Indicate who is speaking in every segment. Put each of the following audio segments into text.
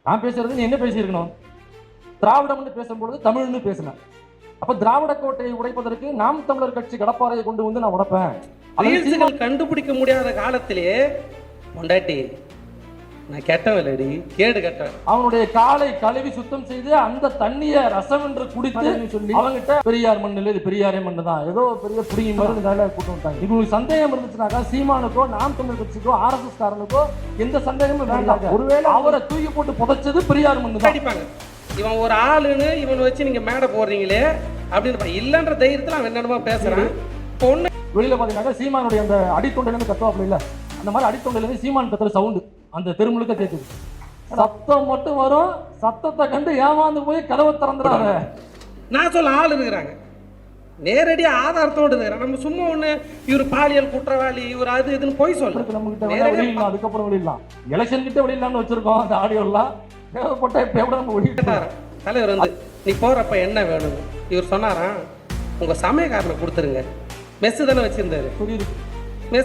Speaker 1: நான் பேசுறது நீ என்ன பேசியிருக்கணும்? திராவிடம்னு பேசும்பொழுது தமிழ்னு பேசினேன். அப்ப திராவிட கோட்டையை உடைப்பதற்கு நாம் தமிழர் கட்சி கடப்பாறையை கொண்டு வந்து நான் உடைப்பேன்.
Speaker 2: ரீல்ஸுகள் கண்டுபிடிக்க முடியாத காலத்திலே பொண்டாட்டி நான் கெட்டவல்லடி, கேடு கெட்டவன்.
Speaker 1: அவனுடைய காலை கழுவி சுத்தம் செய்து அந்த தண்ணிய ரசம் என்று குடித்து சொல்லி அவங்கிட்ட பெரியார் மண் இல்லை, இது பெரியாரே மண்ணு தான், ஏதோ பெரிய புடிங்கி மாதிரி கூட்டு வந்துட்டாங்க. உங்களுக்கு சந்தேகம் இருந்துச்சுனாக்கா சீமானுக்கோ நாம் தமிழர் கட்சிக்கோ ஆர்எஸ்எஸ் காரனுக்கோ எந்த சந்தேகமும் வேண்டாம். ஒருவேளை அவரை தூக்கி போட்டு புதைச்சது பெரியார் மண்ணு தான்
Speaker 2: அடிப்பாங்க. இவன் ஒரு ஆளுன்னு இவன் வச்சு நீங்க மேடை போடுறீங்களே அப்படின்னு இல்லன்ற தைரியத்துல அவன் என்னமா பேசுறான். பொண்ணு
Speaker 1: வெளியில பாத்தீங்கன்னா சீமானுடைய அந்த அடித்தொண்டையில இருந்து கத்துவாப்புல இல்ல, அந்த மாதிரி அடித்தொண்டையில இருந்து சீமான் கத்துற சவுண்டு அந்த தெருமுழுக்க கேட்குது. சத்தம் மட்டும் வரும், சத்தத்தை கண்டு ஏமாந்து போய் கதவை திறந்துறாங்க.
Speaker 2: நான் சொல்ல ஆள் இருக்கிறாங்க, நேரடியா ஆதாரத்தோடு இருக்கிறாங்க. நம்ம சும்மா ஒண்ணு இவர் பாலியல் குற்றவாளி இவர் அது இதுன்னு போய் சொல்ல
Speaker 1: நம்ம கிட்ட வெளியிடலாம், அதுக்கப்புறம் வெளியிடலாம், எலெக்ஷன் கிட்ட வெளியிடலாம்னு வச்சிருக்கோம். அந்த ஆடியோ எல்லாம் தேவைப்பட்ட இப்ப எப்படி நம்ம வெளியிட்டார்
Speaker 2: தலைவர் வந்து நீ போறப்ப என்ன வேணும் இவர் சொன்னாராம், உங்க சமயக்காரனை கொடுத்துருங்க, மெஸ் தானே வச்சிருந்தாரு.
Speaker 1: புரியுது.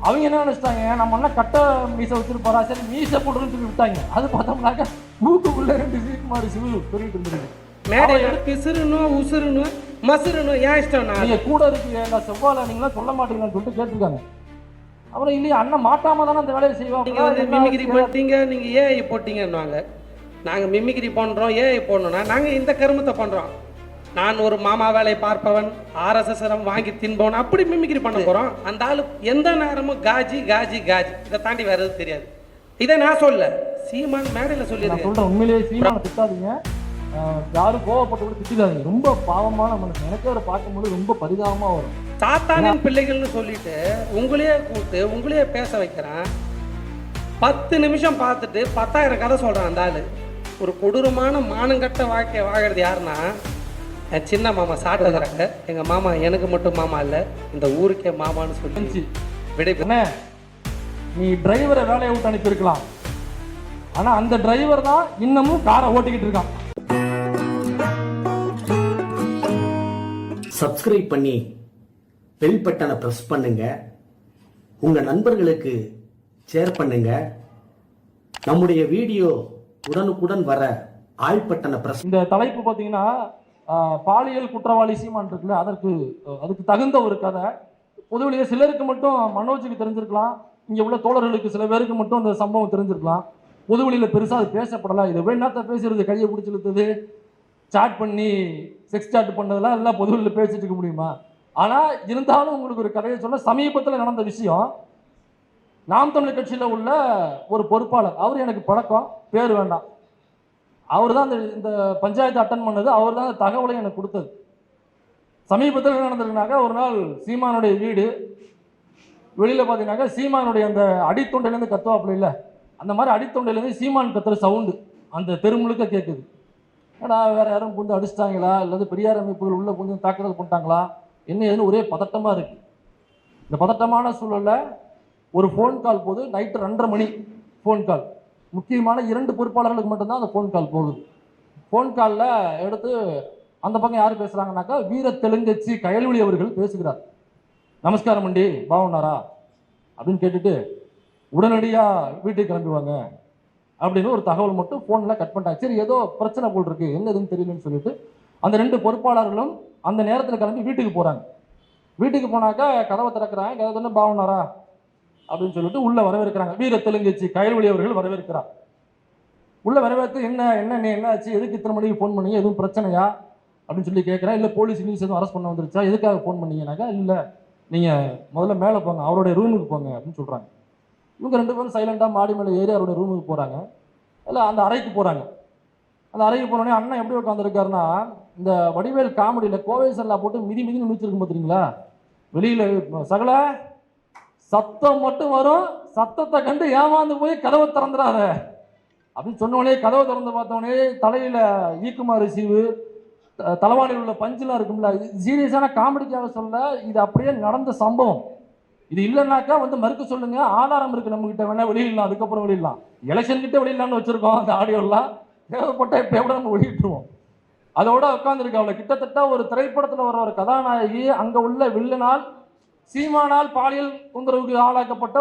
Speaker 1: அவங்க என்ன நினைச்சிட்டாங்க, நம்ம என்ன கட்ட மீசை வச்சிருப்பாரா, சரி மீசை போடுறேன்னு சொல்லி விட்டாங்க. அது பார்த்தோம்னாக்க மூக்குக்குள்ள 2 சீக்குமாரி சிவில் சொல்லிட்டு இருந்துருக்கு.
Speaker 2: மேடையில பிசுறணும் உசுறணும் மசுறணும் ஏன் இஷ்டம்.
Speaker 1: நீங்க கூட இருக்கீங்க செவ்வாழ நீங்களா சொல்ல மாட்டீங்கன்னு சொல்லிட்டு கேட்டிருக்காங்க. அப்புறம் இல்லையா அண்ணன் மாட்டாம தானே அந்த வேலையை செய்வோம்.
Speaker 2: நீங்க வந்து மிமிகிரி பண்ணிட்டீங்க, நீங்க ஏஐ போட்டீங்கன்னுவாங்க. நாங்க மிமிகிரி பண்றோம், ஏஐ போடணும்னா நாங்க இந்த கருமத்தை பண்றோம். நான் ஒரு மாமா வேலை பார்ப்பவன், ஆர்எஸ்எஸ் வாங்கி தின்பவன், அப்படி மிமிகிரி பண்ண போறோம். அந்த ஆளு எந்த நேரமும் காஜி காஜி காஜி, இதை தாண்டி வேற எதுவும் தெரியாது. இதை நான் சொல்ல சீமான் மேடையில் சொல்லியிருக்கேன்.
Speaker 1: சொல்றேன், உண்மையிலேயே சீமான திட்டாதீங்க, யாரும் கோவப்பட்டு கூட திட்டாதீங்க. ரொம்ப பாவமான மனுஷன், எனக்கு அவரை பார்க்கும்போது ரொம்ப பரிதாபமா வரும்.
Speaker 2: சாத்தானின் பிள்ளைகள்னு சொல்லிட்டு உங்களையே கூப்பிட்டு உங்களையே பேச வைக்கிறான். 10 நிமிஷம் பார்த்துட்டு 10,000 கதை சொல்றான் அந்த ஆளு. ஒரு கொடூரமான மானங்கட்ட வாழ்க்கை வாழறது யாருன்னா என் சின்ன மாமா சாப்பிட்டுக்கிறாங்க. எங்க மாமா எனக்கு மட்டும் மாமா இல்ல, இந்த ஊருக்கே மாமான்னு சொல்லி விடைபெற.
Speaker 1: நீ டிரைவரை வேலையை விட்டு அனுப்பியிருக்கலாம், ஆனா அந்த டிரைவர் தான் இன்னமும் காரை ஓட்டிக்கிட்டு இருக்கான்.
Speaker 3: சப்ஸ்கிரைப் பண்ணி பெல் பட்டனை பிரஸ் பண்ணுங்க, உங்க நண்பர்களுக்கு ஷேர் பண்ணுங்க. நம்முடைய வீடியோ உடனுக்குடன் வர ஆல் பட்டனை பிரஸ்.
Speaker 1: இந்த தலைப்பு பார்த்தீங்கன்னா பாலியல் குற்றவாளி சீமான் இருக்குல்ல, அதுக்கு தகுந்த ஒரு கதை. பொதுவெளியே சிலருக்கு மட்டும் மனோஜுக்கு தெரிஞ்சிருக்கலாம், இங்கே உள்ள தோழர்களுக்கு சில பேருக்கு மட்டும் அந்த சம்பவம் தெரிஞ்சிருக்கலாம். பொதுவெளியில் பெருசாக அது பேசப்படலாம். இது என்னத்த பேசுறது, கையை பிடிச்சி இழுத்தது, சாட் பண்ணி செக்ஸ் சாட் பண்ணதெல்லாம் எல்லாம் பொதுவெளியில் பேசிட்டு இருக்க முடியுமா? ஆனால் இருந்தாலும் உங்களுக்கு ஒரு கதையை சொல்ல, சமீபத்தில் நடந்த விஷயம். நாம் தமிழர் கட்சியில் உள்ள ஒரு பொறுப்பாளர், அவர் எனக்கு பழக்கம், பேர் வேண்டாம், அவர் தான் இந்த பஞ்சாயத்து அட்டன் பண்ணது, அவர் தான் அந்த தகவலை எனக்கு கொடுத்தது. சமீபத்தில் என்ன நடந்திருக்குனாக்கா, ஒரு நாள் சீமானுடைய வீடு வெளியில் பார்த்தீங்கன்னாக்கா சீமானுடைய அந்த அடித்தொண்டையிலேருந்து கத்துவாப்புல இல்லை, அந்த மாதிரி அடித்தொண்டையிலேருந்து சீமான் கத்துற சவுண்டு அந்த தெருமுழுக்க கேட்குது. ஏன்னா வேற யாரும் புந்து அடிச்சிட்டாங்களா, இல்லை பெரியார் அமைப்புகள் உள்ள புந்து தாக்குதல் பண்ணிட்டாங்களா, என்ன ஏதுன்னு ஒரே பதட்டமாக இருக்குது. இந்த பதட்டமான சூழலில் ஒரு ஃபோன் கால் போகுது, நைட்டு 2:30 மணி ஃபோன் கால். முக்கியமான 2 பொறுப்பாளர்களுக்கு மட்டும்தான் அந்த ஃபோன் கால் போகுது. ஃபோன் காலில் எடுத்து அந்த பக்கம் யார் பேசுகிறாங்கனாக்கா வீர தெலுங்கச்சி கயல்விழி அவர்கள் பேசுகிறார். நமஸ்காரம் அண்டி, பாவனாரா அப்படின்னு கேட்டுட்டு உடனடியாக வீட்டுக்கு கிளம்புவாங்க அப்படின்னு ஒரு தகவல் மட்டும் ஃபோனில் கட் பண்ணிட்டாங்க. சரி ஏதோ பிரச்சனை போல் இருக்கு, என்ன எதுன்னு தெரியலன்னு சொல்லிட்டு அந்த 2 பொறுப்பாளர்களும் அந்த நேரத்தில் கிளம்பி வீட்டுக்கு போகிறாங்க. வீட்டுக்கு போனாக்கா கதவை திறக்கிறாங்க. கதவை தானே பாவனாரா அப்படின்னு சொல்லிட்டு உள்ள வரவேற்கிறாங்க. வீர தெலுங்கச்சி கயல்வழி அவர்கள் வரவேற்கிறார். உள்ள வரவேற்று என்ன ஆச்சு, எதுக்கு இத்தனை மணிக்கு ஃபோன் பண்ணீங்க, எதுவும் பிரச்சனையா அப்படின்னு சொல்லி கேட்குறேன். இல்லை போலீஸ் நியூஸ் எதுவும் அரெஸ்ட் பண்ண வந்துருச்சா, எதுக்காக ஃபோன் பண்ணீங்கன்னாக்கா இல்லை நீங்கள் முதல்ல மேலே போங்க, அவருடைய ரூமுக்கு போங்க அப்படின்னு சொல்கிறாங்க. இவங்க 2 பேரும் சைலண்டாக மாடி மேலே ஏறி அவருடைய ரூமுக்கு போகிறாங்க. இல்லை அந்த அறைக்கு போகிறாங்க. அந்த அறைக்கு போனோடனே அண்ணன் எப்படி உட்காந்துருக்காருன்னா, இந்த வடிவேல் காமெடியில் கோவை சல்லா போட்டு மிதி மிதிச்சிருக்கும் பார்த்துறீங்களா, வெளியில் சகல சத்தம் மட்டும் வரும், சத்தத்தை கண்டு ஏமாந்து போய் கதவை திறந்துடாத அப்படின்னு சொன்னோடனே கதவை திறந்து பார்த்தோடனே தலையில் ஈக்குமாறு சீவு, தலைவாணியில் உள்ள பஞ்செலாம் இருக்கும்ல, இது சீரியஸான காமெடிக்காக சொல்ல, இது அப்படியே நடந்த சம்பவம். இது இல்லைன்னாக்கா மறுக்க சொல்லுங்க, ஆதாரம் இருக்கு நம்ம கிட்ட, வேணா வெளியிடலாம், அதுக்கப்புறம் வெளியிடலாம், எலெக்ஷன் கிட்ட வெளியிடலாம்னு வச்சிருக்கோம். அந்த ஆடியோலாம் தேவைப்பட்ட இப்போ எப்படி நம்ம வெளியிட்டுருவோம். அதோட உட்காந்துருக்கு அவளை. கிட்டத்தட்ட ஒரு திரைப்படத்தில் வர ஒரு கதாநாயகி அங்கே உள்ள வில்லனால் சீமானால் பாலியல் தொந்தரவுக்கு ஆளாக்கப்பட்ட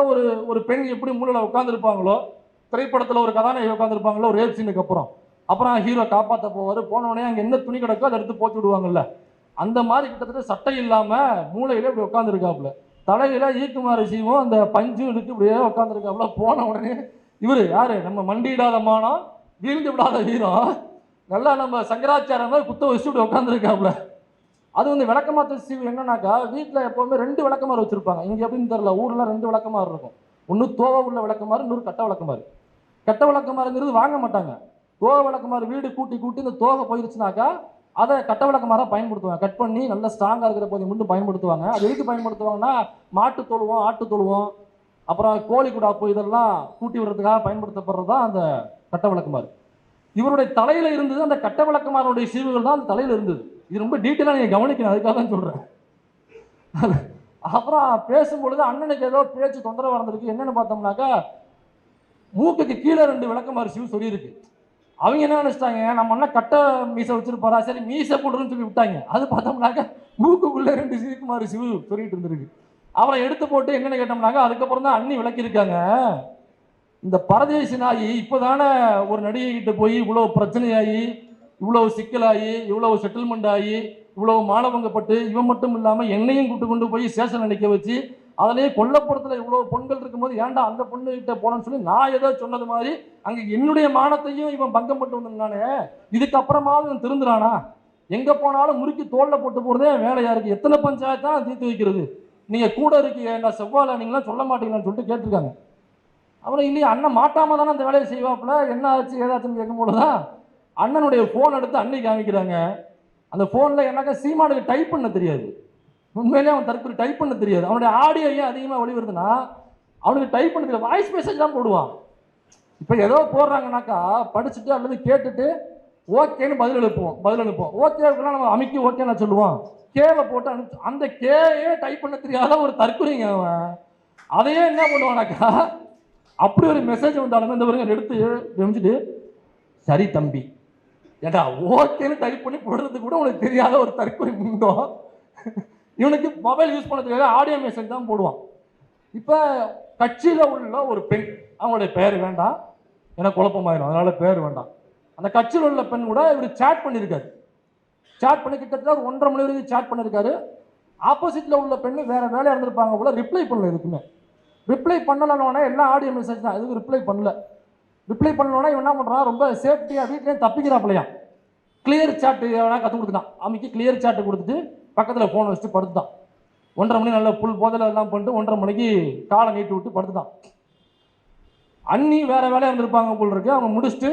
Speaker 1: ஒரு பெண் எப்படி மூலையில் உட்காந்துருப்பாங்களோ, திரைப்படத்தில் ஒரு கதாநாயகி உட்காந்துருப்பாங்களோ ஒரு ரேப் சீனுக்கு அப்புறம், அப்புறம் ஹீரோ காப்பாற்ற போவார். போனவொடனே அங்கே என்ன துணி கிடக்கோ அதை எடுத்து போட்டு விடுவாங்கல்ல, அந்த மாதிரி கிட்டத்தட்ட சட்டை இல்லாமல் மூளையில இப்படி உட்காந்துருக்காப்புல. தலையில ஈக்குமாறு சீவும் அந்த பஞ்சும் இருக்கு, இப்படியே உட்காந்துருக்காப்புல. போன உடனே இவர் யாரு, நம்ம மண்டியிடாத மானம் வீழ்ந்து விடாத வீரம், நல்லா நம்ம சங்கராச்சாரம் மாதிரி குத்த வச்சு இப்படி உட்காந்துருக்காப்புல. அது வந்து விளக்கமாத்த சீவு என்னன்னாக்கா, வீட்டில் எப்போவுமே 2 விளக்கமாறு வச்சிருப்பாங்க. இங்கே எப்படின்னு தெரியல, ஊரில் 2 விளக்கமாறு இருக்கும். ஒன்று தோவ உள்ள விளக்கமாறு, இன்னொரு கட்ட விளக்கமாறு. கட்ட விளக்கமாறுங்கிறது வாங்க மாட்டாங்க. தோவ விளக்கமாறு வீடு கூட்டி கூட்டி இந்த தோகை போயிருச்சுனாக்கா அதை கட்ட விளக்கமாறாக பயன்படுத்துவாங்க. கட் பண்ணி நல்லா ஸ்ட்ராங்காக இருக்கிற போது மட்டும் பயன்படுத்துவாங்க. அது எதுக்கு பயன்படுத்துவாங்கன்னா, மாட்டு தொழுவோம், ஆட்டு தொழுவோம், அப்புறம் கோழி குடாப்பு இதெல்லாம் கூட்டி விடுறதுக்காக பயன்படுத்தப்படுறது தான் அந்த கட்ட விளக்கமாறு. இவருடைய தலையில இருந்தது அந்த கட்ட விளக்கமாருடைய சீவுகள் தான் அந்த தலையில இருந்தது. இது ரொம்ப டீட்டெயிலாக நீங்கள் கவனிக்கணும், அதுக்காக தான் சொல்கிறேன். அப்புறம் பேசும்பொழுது அண்ணனுக்கு ஏதோ பேச்சு தொந்தரவு வந்திருக்கு. என்னன்னு பார்த்தோம்னாக்கா, மூக்குக்கு கீழே 2 விளக்கமாறு சீவு சொல்லியிருக்கு. அவங்க என்ன நினைச்சிட்டாங்க, நம்ம அண்ணன் கட்ட மீசை வச்சிருப்பாரா, சரி மீசை போடுறோன்னு சொல்லி விட்டாங்க. அது பார்த்தோம்னாக்கா மூக்குக்குள்ள 2 சீக்குமாறு சிவு சொல்லிட்டு இருந்திருக்கு. அவரை எடுத்து போட்டு என்னன்னு கேட்டோம்னாக்கா, அதுக்கப்புறம் தான் அண்ணி விளக்கியிருக்காங்க. இந்த பரதேசி நாயி இப்போதானே ஒரு நடிகை கிட்ட போய் இவ்வளவு பிரச்சனையாகி, இவ்வளவு சிக்கலாகி, இவ்வளவு செட்டில்மெண்ட் ஆகி, இவ்வளவு மானவங்கப்பட்டு, இவன் மட்டும் இல்லாமல் என்னையும் கூட்டு கொண்டு போய் ஸ்டேஷன் நிற்க வச்சு, அதிலேயே கொல்லப்புறத்தில் இவ்வளவு பொண்கள் இருக்கும்போது ஏன்டா அந்த பொண்ணு கிட்ட போனேன்னு சொல்லி நான் ஏதோ சொன்னது மாதிரி அங்கே என்னுடைய மானத்தையும் இவன் பங்கம் பட்டு வந்திருந்தானே, இதுக்கப்புறமாவது இவன் திருந்துறானா? எங்கே போனாலும் முறுக்கி தோளில் போட்டு போகிறதே வேலையா இருக்கு. எத்தனை பஞ்சாயத்து தான் தீர்த்து வைக்கிறது? நீங்கள் கூட இருக்கீங்க, நான் செவ்வாழை நீங்களாம் சொல்ல மாட்டீங்களான்னு சொல்லிட்டு கேட்டிருக்காங்க. அப்புறம் இல்லையா, அண்ணன் மாட்டாம தானே அந்த வேலையை செய்வாப்புல, என்ன ஆச்சு ஏதாச்சுன்னு கேட்கும்போது தான் அண்ணனுடைய ஃபோன் எடுத்து அண்ணி காமிக்கிறாங்க. அந்த ஃபோனில் என்னக்கா சீமானுக்கு டைப் பண்ண தெரியாது. உண்மையிலேயே அவன் தற்கொலை டைப் பண்ண தெரியாது. அவனுடைய ஆடியோ ஏன் அதிகமாக வெளிவருதுன்னா, அவனுக்கு டைப் பண்ண தெரியாது, வாய்ஸ் மெசேஜ் தான் போடுவான். இப்போ ஏதோ போடுறாங்கனாக்கா படிச்சுட்டு அல்லது கேட்டுட்டு ஓகேன்னு பதில் அனுப்புவோம். ஓகே அப்படின்னா நம்ம அமைக்கி ஓகே நான் சொல்லுவோம். கேவை போட்டு அனுப்பிச்சு அந்த கேயே டைப் பண்ண தெரியாத ஒரு தற்கொலைங்க அவன். அதையே என்ன பண்ணுவானாக்கா, அப்படி ஒரு மெசேஜ் வந்தாலுமே இந்த வரைக்கும் எடுத்து தெரிஞ்சுட்டு, சரி தம்பி ஏடா ஓகேன்னு டைப் பண்ணி போடுறது கூட உனக்கு தெரியாத ஒரு தற்கொலை முண்டோம். இவனுக்கு மொபைல் யூஸ் பண்ண தெரியாத ஆடியோ மெசேஜ் தான் போடுவான். இப்போ கட்சியில் உள்ள ஒரு பெண், அவங்களுடைய பெயர் வேண்டாம், எனக்கு குழப்பமாயிரும், அதனால பேர் வேண்டாம். அந்த கட்சியில் உள்ள பெண் கூட இவர் சேட் பண்ணியிருக்காரு. சேட் பண்ணி கிட்டத்தட்ட ஒரு 1.5 மணி வரைக்கும் சேட் பண்ணியிருக்காரு. ஆப்போசிட்டில் உள்ள பெண்ணு வேற வேலையாக இருந்திருப்பாங்க போல, ரிப்ளை பண்ணல. இருக்குமே ரிப்ளை பண்ணலன்னா எல்லாம் ஆடியோ மெசேஜ் தான், எதுக்கு ரிப்ளை பண்ணல. ரிப்ளை பண்ணலன்னா இவன் என்ன பண்ணுறான், ரொம்ப சேஃப்டியாக வீட்லேயே தப்பிக்கிறாப்பிலையா. கிளியர் சாட்டு எவனா கற்றுக் கொடுத்துட்டான். அமைக்கு கிளியர் சாட்டு கொடுத்துட்டு பக்கத்தில் ஃபோன் வச்சுட்டு படுத்துட்டான். 1.5 மணி நல்லா புல் போதில் எல்லாம் பண்ணிட்டு 1.5 மணிக்கு காலை நீட்டு விட்டு படுத்துட்டான். அண்ணி வேற வேலையாக இருந்திருப்பாங்க போல் இருக்கு. அவங்க முடிச்சுட்டு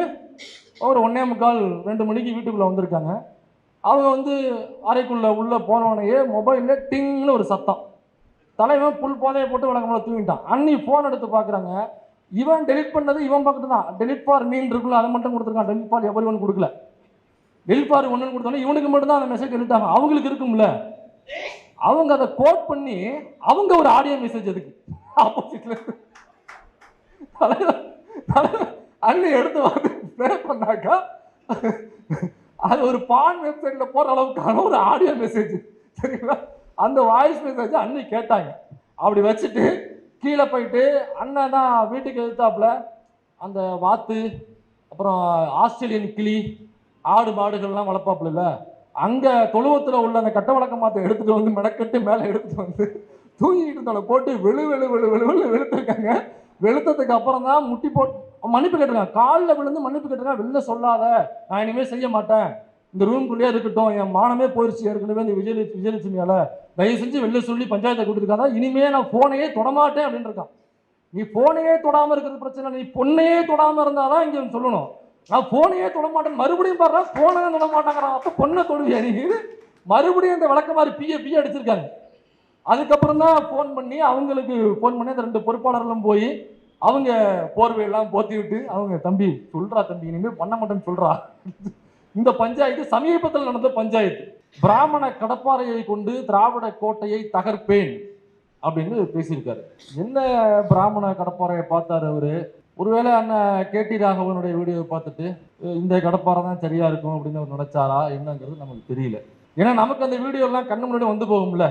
Speaker 1: ஒரு 1:45 2 மணிக்கு வீட்டுக்குள்ளே வந்திருக்காங்க. அவங்க வந்து அறைக்குள்ளே உள்ளே போனவனையே மொபைலில் டிங்னு ஒரு சத்தம். தலைவன் புல் போதையை போட்டு வழக்கமாக தூங்கிட்டான். அண்ணி ஃபோன் எடுத்து பார்க்குறாங்க. இவன் டெலிட் பண்ணது இவன் பக்கத்து தான். டெலிட் ஃபார் மீன் இருக்குல்ல, அதை மட்டும் கொடுத்துருக்கான். டெலிட் ஃபார் எவரி ஒன் கொடுக்கல. டெலிட் ஃபார் ஒன்னு கொடுத்தோன்னா இவனுக்கு மட்டும் தான் அந்த மெசேஜ் டெலிட் ஆகும். அவங்களுக்கு இருக்கும்ல, அவங்க அதை கோட் பண்ணி அவங்க ஒரு ஆடியோ மெசேஜ் எதுக்கு ஆப்போசிட்ல அண்ணி எடுத்து வந்து ப்ளே பண்ணாக்கா அது ஒரு பான் வெப்சைட்ல போற அளவுக்கான ஒரு ஆடியோ மெசேஜ், சரிங்களா? அந்த வாய்ஸ் மெசேஜ் அண்ணி கேட்டாங்க. அப்படி வச்சுட்டு கீழே போயிட்டு அண்ணன் தான் வீட்டுக்கு எதிர்த்தாப்புல அந்த வாத்து, அப்புறம் ஆஸ்திரேலியன் கிளி, ஆடு மாடுகள்லாம் வளர்ப்பாப்புல இல்லை, அங்கே தொழுவத்தில் உள்ள அந்த கட்ட வழக்கமாத்தை எடுத்துகிட்டு வந்து மெனக்கட்டு மேலே எடுத்துகிட்டு வந்து தூங்கிட்டு இருந்தவனை போட்டு வெளுத்திருக்காங்க. வெளுத்ததுக்கு அப்புறம் தான் முட்டி போட்டு மன்னிப்பு கேட்டிருக்காங்க. காலில் விழுந்து மன்னிப்பு கேட்டிருக்காங்க. வெளில சொல்லாத, நான் இனிமேல் செய்ய மாட்டேன், இந்த ரூம்குள்ளேயே இருக்கட்டும், என் மானமே போயிடுச்சு ஏற்கனவே இந்த விஜயலட்சுமியால, தயவு செஞ்சு வெளில சொல்லி பஞ்சாயத்தை கொடுத்துருக்காங்க, இனிமே நான் ஃபோனையே தொடமாட்டேன் அப்படின்னு இருக்கான். நீ ஃபோனையே தொடாமல் இருக்கிறது பிரச்சனை, நீ பொண்ணையே தொடாமல் இருந்தாதான் இங்கே சொல்லணும். நான் ஃபோனையே தொடமாட்டேன், மறுபடியும் பாடுறா ஃபோனை தொட மாட்டாங்கிறான். அப்போ பொண்ணை தொடுவியா நீ? மறுபடியும் இந்த விளக்க மாதிரி பிய அடிச்சிருக்காங்க. அதுக்கப்புறம் தான் ஃபோன் பண்ணி அவங்களுக்கு ஃபோன் பண்ணி அந்த 2 பொறுப்பாளர்களும் போய் அவங்க போர்வையெல்லாம் போத்தி விட்டு, அவங்க தம்பி சொல்றா தம்பி இனிமேல் பண்ண மாட்டேன்னு சொல்றா. இந்த பஞ்சாயத்து சமீபத்தில் நடந்த பஞ்சாயத்து. பிராமண கடப்பாறையை கொண்டு திராவிட கோட்டையை தகர்ப்பேன் அப்படின்னு பேசியிருக்காரு. என்ன பிராமண கடப்பாறையை பார்த்தாரு அவரு? ஒருவேளை அண்ணன் கேடி ராகவனுடைய வீடியோவை பார்த்துட்டு இந்த கடப்பாறை தான் சரியா இருக்கும் அப்படின்னு அவர் நினைச்சாரா என்னங்கிறது நமக்கு தெரியல. ஏன்னா நமக்கு அந்த வீடியோ எல்லாம் கண்ணு முன்னாடி வந்து போகும்ல,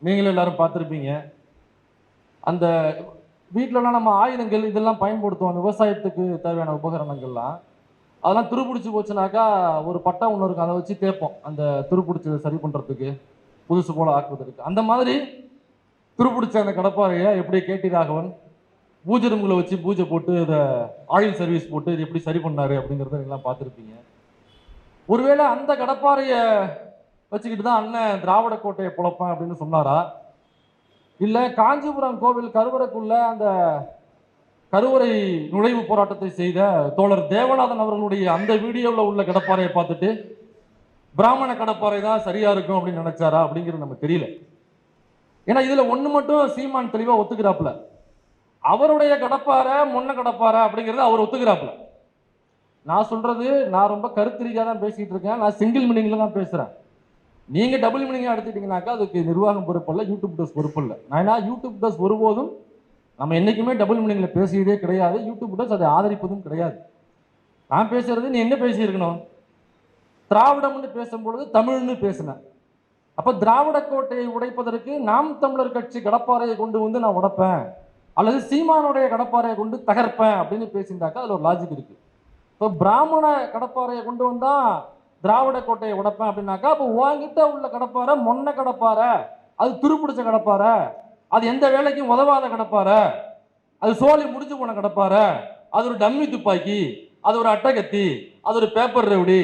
Speaker 1: நீங்களும் எல்லாரும் பார்த்துருப்பீங்க. அந்த வீட்டிலலாம் நம்ம ஆயுதங்கள் இதெல்லாம் பயன்படுத்துவோம், அந்த விவசாயத்துக்கு தேவையான உபகரணங்கள்லாம். அதெல்லாம் துருப்பிடிச்சு போச்சுனாக்கா ஒரு பட்டம் ஒன்று இருக்கும், அதை வச்சு தேய்ப்போம் அந்த துருப்பிடிச்சதை சரி பண்ணுறதுக்கு, புதுசு போல ஆக்குவதற்கு. அந்த மாதிரி துருப்பிடிச்ச அந்த கடப்பாறையை எப்படி கேடி ராகவன் பூஜை ரூம்களை வச்சு பூஜை போட்டு இதை ஆயில் சர்வீஸ் போட்டு இது எப்படி சரி பண்ணாரு அப்படிங்கிறத எல்லாம் பார்த்துருப்பீங்க. ஒருவேளை அந்த கடப்பாறையை வச்சுக்கிட்டு தான் அண்ணன் திராவிட கோட்டையை புழப்பேன் அப்படின்னு சொன்னாரா, இல்லை காஞ்சிபுரம் கோவில் கருவறைக்குள்ள அந்த கருவறை நுழைவு போராட்டத்தை செய்த தோழர் தேவநாதன் அவர்களுடைய அந்த வீடியோவில் உள்ள கடப்பாறையை பார்த்துட்டு பிராமண கடப்பாறை தான் சரியா இருக்கும் அப்படின்னு நினைச்சாரா அப்படிங்கிறது நமக்கு தெரியல. ஏன்னா இதுல ஒண்ணு மட்டும் சீமான் தெளிவா ஒத்துக்கிறாப்புல, அவருடைய கடப்பாறை மொன்ன கடப்பாறை அப்படிங்கிறது அவர் ஒத்துக்கிறாப்புல. நான் சொல்றது, நான் ரொம்ப கருத்திரிக்கா தான் பேசிட்டு இருக்கேன், நான் சிங்கிள் மீனிங்ல தான் பேசுறேன். நீங்க டபுள் மீனிங்கா எடுத்துட்டீங்கன்னாக்கா அதுக்கு நிர்வாகம் பொறுப்பு இல்லை, யூடியூப் டஸ் பொறுப்பு இல்லை. நான் யூடியூப் டஸ் ஒருபோதும் நம்ம என்னைக்குமே டபுள் மீனிங்ல பேசியதே கிடையாது, யூடியூப் டஸ் அதை ஆதரிப்பதும் கிடையாது. நான் பேசுறது நீ என்ன பேசியிருக்கணும், திராவிடம்னு பேசும்பொழுது தமிழ்னு பேசினேன். அப்ப திராவிட கோட்டையை உடைப்பதற்கு நாம் தமிழர் கட்சி கடப்பாறையை கொண்டு வந்து நான் உடைப்பேன், அல்லது சீமானுடைய கடப்பாறையை கொண்டு தகர்ப்பேன் அப்படின்னு பேசியிருந்தாக்கா அதுல ஒரு லாஜிக் இருக்கு. இப்போ பிராமண கடப்பாறையை கொண்டு வந்தா திராவிட கோட்டையை உடைப்பேன் அப்படின்னாக்கா, அப்போ உன்கிட்ட உள்ள கடப்பாறை மொன்ன கடப்பாறை, அது துருப்பிடிச்ச கடப்பாறை, அது எந்த வேலைக்கும் உதவாத கடப்பாறை, அது சோழி முடிஞ்சு போன கடப்பாறை, அது ஒரு டம்மி துப்பாக்கி, அது ஒரு அட்டகத்தி, அது ஒரு பேப்பர் ரெவடி,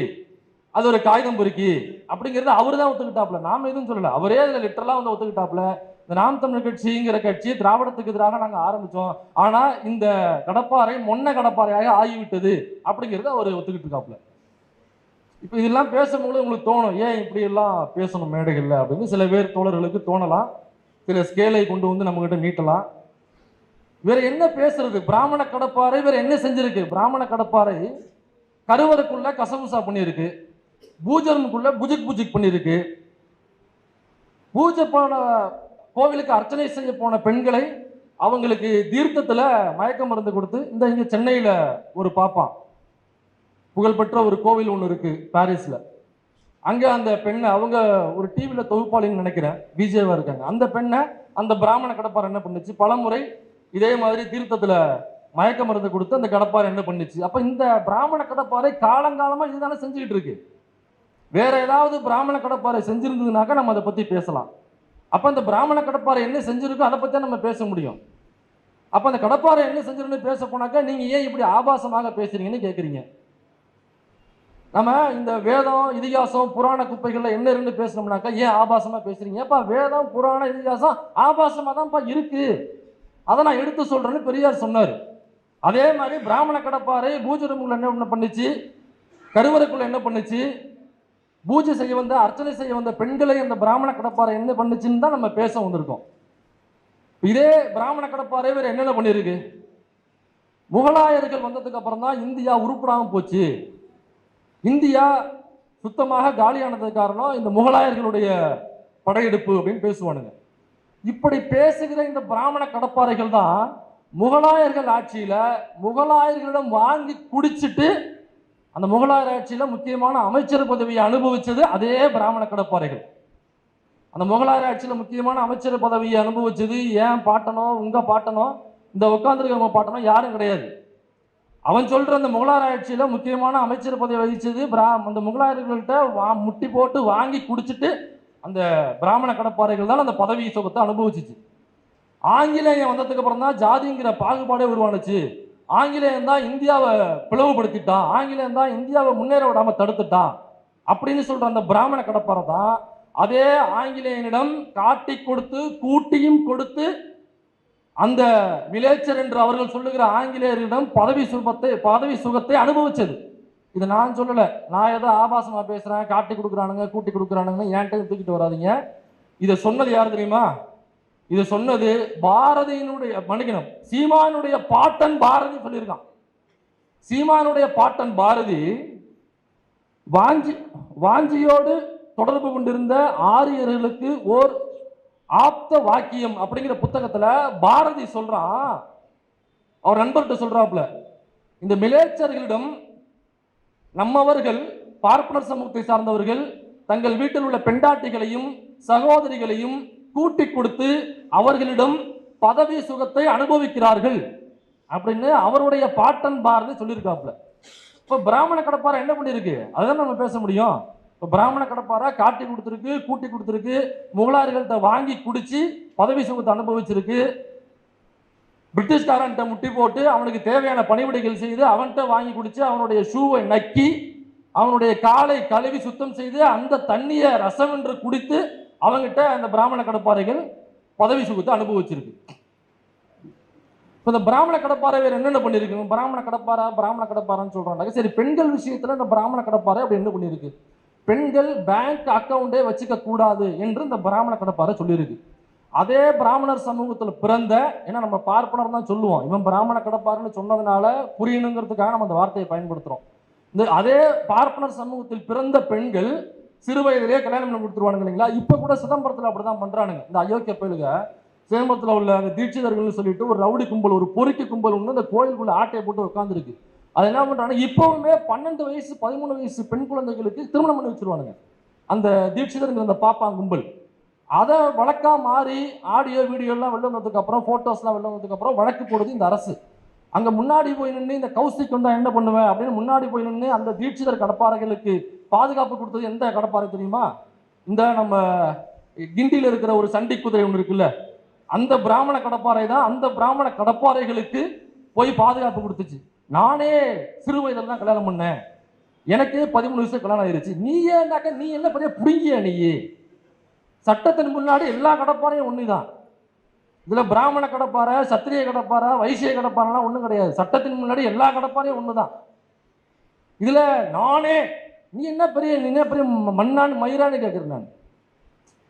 Speaker 1: அது ஒரு காகிதம் பொறுக்கி அப்படிங்கிறது அவரு தான் ஒத்துக்கிட்டாப்ல, நாம எதுவும் சொல்லல. அவரே அதுல லிட்டரலா வந்து ஒத்துக்கிட்டாப்ல. இந்த நாம் தமிழர் கட்சிங்கிற கட்சி திராவிடத்துக்கு எதிராக நாங்க ஆரம்பிச்சோம், ஆனா இந்த கடப்பாறை மொன்ன கடப்பாறையாக ஆகிவிட்டது அப்படிங்கிறது அவர் ஒத்துக்கிட்டு இருக்காப்ல. இப்ப இதெல்லாம் பேசும்போது உங்களுக்கு தோணும், ஏன் இப்படி எல்லாம் பேசணும் மேடைகள்ல அப்படின்னு சில பேர் தோழர்களுக்கு தோணலாம். சில ஸ்கேலை கொண்டு வந்து நம்ம கிட்ட நீட்டலாம். வேற என்ன பேசுறது, பிராமண கடப்பாறை வேற என்ன செஞ்சிருக்கு? பிராமண கடப்பாறை கருவறைக்குள்ள கசமுசா பண்ணியிருக்கு, பூஜனுக்குள்ள புஜிக் புஜிக் பண்ணியிருக்கு, பூஜை போன கோவிலுக்கு அர்ச்சனை செய்ய போன பெண்களை அவங்களுக்கு தீர்த்தத்துல மயக்க மருந்து கொடுத்து, இந்த இங்க சென்னையில ஒரு பாப்பான் புகழ்பெற்ற ஒரு கோவில் ஒன்று இருக்கு பாரிஸ்ல, அங்க அந்த பெண்ணை அவங்க ஒரு டிவியில தொகுப்பாளின்னு நினைக்கிறேன் விஜயவா இருக்காங்க, அந்த பெண்ணை அந்த பிராமண கடப்பாறை என்ன பண்ணுச்சு, பலமுறை இதே மாதிரி தீர்த்தத்துல மயக்க மருந்து கொடுத்து அந்த கடப்பாறை என்ன பண்ணுச்சு. அப்ப இந்த பிராமண கடப்பாறை காலங்காலமா இதுதானே செஞ்சுக்கிட்டு இருக்கு. வேற ஏதாவது பிராமண கடப்பாறை செஞ்சிருந்ததுனாக்கா நம்ம அதை பத்தி பேசலாம். அப்ப அந்த பிராமண கடப்பாறை என்ன செஞ்சிருக்கோ அதை பத்தி நம்ம பேச முடியும். அப்ப அந்த கடப்பாறை என்ன செஞ்சிருந்து பேச போனாக்கா நீங்க ஏன் இப்படி ஆபாசமாக பேசுறீங்கன்னு கேட்குறீங்க. நம்ம இந்த வேதம் இதிகாசம் புராண குப்பைகள்ல என்ன இருந்து பேசணும்னாக்கா ஏன் ஆபாசமா பேசுறீங்க? ஏப்பா வேதம் புராண இதிகாசம் ஆபாசமா தான்ப்பா இருக்கு, அதை நான் எடுத்து சொல்றேன்னு பெரியார் சொன்னார். அதே மாதிரி பிராமண கடப்பாறை பூஜை ரூமுக்குள்ள என்ன பண்ணுச்சு, கருவறைக்குள்ள என்ன பண்ணுச்சு, பூஜை செய்ய வந்த அர்ச்சனை செய்ய வந்த பெண்களை அந்த பிராமண கடப்பாறை என்ன பண்ணுச்சுன்னு தான் நம்ம பேச வந்திருக்கோம். இதே பிராமண கடப்பாறை வேற என்னென்ன பண்ணிருக்கு? முகலாயர்கள் வந்ததுக்கு அப்புறம் தான் இந்தியா உருப்படாம போச்சு, இந்தியா சுத்தமாக காலியானதுக்கு காரணம் இந்த முகலாயர்களுடைய படையெடுப்பு அப்படின்னு பேசுவானுங்க. இப்படி பேசுகிற இந்த பிராமண கடப்பாறைகள் தான் முகலாயர்கள் ஆட்சியில முகலாயர்களிடம் வாங்கி குடிச்சிட்டு அந்த முகலாயர் ஆட்சியில முக்கியமான அமைச்சர் பதவியை அனுபவிச்சது அதே பிராமண கடப்பாறைகள். அந்த முகலாயர் ஆட்சியில முக்கியமான அமைச்சர் பதவியை அனுபவிச்சது ஏன் பாட்டனோ உங்க பாட்டனோ இந்த உட்கார்ந்துருக்க பாட்டனோ யாரும் கிடையாது. அவன் சொல்ற அந்த முகலாயர் ஆட்சியில முக்கியமான அமைச்சர் பதவி வகிச்சது அந்த முகலாயர்கள்ட்ட முட்டி போட்டு வாங்கி குடிச்சிட்டு அந்த பிராமண கடப்பாறைகள் தான் அந்த பதவி சுகத்தை அனுபவிச்சிச்சு. ஆங்கிலேயன் வந்ததுக்கு அப்புறம் தான் ஜாதிங்கிற பாகுபாடே உருவானுச்சு. ஆங்கிலேயன் தான் இந்தியாவை பிளவுபடுத்திட்டான், ஆங்கிலேயன் தான் இந்தியாவை முன்னேற விடாம தடுத்துட்டான் அப்படின்னு சொல்ற அந்த பிராமண கடப்பாறை தான் அதே ஆங்கிலேயனிடம் காட்டி கொடுத்து கூட்டியும் கொடுத்து அந்த மிலேச்சர் என்று அவர்கள் சொல்லுகிற ஆங்கிலேயரிடம் பதவி சுகத்தை அனுபவிச்சது. இது நான் சொல்லல, நான் ஏதோ ஆபாசமா பேசுறேன், காட்டி கொடுக்குறானுங்க கூட்டி கொடுக்குறானுங்க ஏன்ட்டு தூக்கிட்டு வராதிங்க. இதை சொன்னது யார் தெரியுமா? இதை சொன்னது பாரதியினுடைய மணிக்கணும், சீமானுடைய பாட்டன் பாரதி சொல்லியிருக்கான். சீமானுடைய பாட்டன் பாரதி வாஞ்சியோடு தொடர்பு கொண்டிருந்த ஆரியர்களுக்கு ஓர் ஆப்த வாக்கியம் அப்படிங்கிற புத்தகத்துல பாரதி சொல்றான், அவர் நண்பர்கிட்ட சொல்றாப்புல, இந்த மிலேச்சர்களிடம் நம்மவர்கள் பார்ப்பனர் சமூகத்தை சார்ந்தவர்கள் தங்கள் வீட்டில் உள்ள பெண்டாட்டிகளையும் சகோதரிகளையும் கூட்டி கொடுத்து அவர்களிடம் பதவி சுகத்தை அனுபவிக்கிறார்கள் அப்படின்னு அவருடைய பாட்டன் பாரதி சொல்லியிருக்காப்புல. இப்போ பிராமண கடப்பாறை என்ன பண்ணிருக்கு அதுதான் நம்ம பேச முடியும். இப்போ பிராமண கடப்பாறை காட்டி கொடுத்துருக்கு, கூட்டி கொடுத்துருக்கு, முகலாயர்கள்ட்ட வாங்கி குடிச்சு பதவி சுகத்தை அனுபவிச்சிருக்கு, பிரிட்டிஷ்காரன்ட்ட முட்டி போட்டு அவனுக்கு தேவையான பணிவிடைகள் செய்து அவன்கிட்ட வாங்கி குடிச்சு அவனுடைய ஷூவை நக்கி அவனுடைய காலை கழுவி சுத்தம் செய்து அந்த தண்ணியை ரசம் என்று குடித்து அவங்ககிட்ட அந்த பிராமண கடப்பாறைகள் பதவி சுகத்தை அனுபவிச்சிருக்கு. இப்போ இந்த பிராமண கடப்பாறை வேறு என்னென்ன பண்ணியிருக்கு? பிராமண கடப்பாரான்னு சொல்றாங்க. சரி, பெண்கள் விஷயத்துல இந்த பிராமண கடப்பாறை அப்படி என்ன பண்ணியிருக்கு? பெண்கள் பேங்க் அக்கௌண்டே வச்சுக்க கூடாது என்று இந்த பிராமண கடப்பாறை சொல்லியிருக்கு. அதே பிராமணர் சமூகத்தில் பிறந்த, ஏன்னா நம்ம பார்ப்பனர் தான் சொல்லுவோம், இவன் பிராமண கடப்பாருன்னு சொன்னதுனால புரியணுங்கிறதுக்காக நம்ம அந்த வார்த்தையை பயன்படுத்துறோம். இந்த அதே பார்ப்பனர் சமூகத்தில் பிறந்த பெண்கள் சிறு வயதிலேயே கல்யாணம் பண்ணி கொடுத்துருவானுங்க இல்லைங்களா? இப்போ கூட சிதம்பரத்தில் அப்படிதான் பண்றானுங்க. இந்த அயோக்கிய பயலுக சிதம்பரத்தில் உள்ள அந்த தீட்சிதர்கள்னு சொல்லிட்டு ஒரு ரவுடி கும்பல், ஒரு பொறுக்கி கும்பல் ஒன்று அந்த கோயிலுக்குள்ள ஆட்டையை போட்டு உட்காந்துருக்கு. அது என்ன பண்றாங்க, இப்பவுமே 12 வயசு 13 வயசு பெண் குழந்தைகளுக்கு திருமணம் பண்ணி வச்சிருவானுங்க அந்த தீட்சிதர்கள், அந்த பாப்பாங் கும்பல். அதை வழக்கா மாறி ஆடியோ வீடியோலாம் வெளில வந்ததுக்கு அப்புறம், போட்டோஸ்லாம் வெளில வந்ததுக்கு அப்புறம் வழக்கு போடுது இந்த அரசு. அங்க முன்னாடி போய் நின்று இந்த கௌசிக் வந்தா என்ன பண்ணுவேன் அப்படின்னு முன்னாடி போய் நின்று அந்த தீட்சிதர் கடப்பாறைகளுக்கு பாதுகாப்பு கொடுத்தது எந்த கடப்பாறை தெரியுமா? இந்த நம்ம கிண்டியில் இருக்கிற ஒரு சண்டி குதிரை ஒன்று இருக்குல்ல, அந்த பிராமண கடப்பாறை தான் அந்த பிராமண கடப்பாறைகளுக்கு போய் பாதுகாப்பு கொடுத்துச்சு. நானே சிறு வயதில் தான் கல்யாணம் பண்ணேன், எனக்கே 13 வயசு கல்யாணம் ஆயிருச்சு. நீ ஏன்னாக்க நீ என்ன பெரிய புடுங்கிய? நீ சட்டத்தின் முன்னாடி எல்லா கடப்பாறையும் ஒண்ணுதான். இதுல பிராமண கடப்பாறை, சத்திரிய கடப்பாறை, வைசிய கடப்பாறைலாம் ஒண்ணும் கிடையாது. சட்டத்தின் முன்னாடி எல்லா கடப்பாறையும் ஒண்ணுதான். இதுல நானே நீ என்ன பெரிய மண்ணான்னு மயிரான்னு கேட்கிறேன். நான்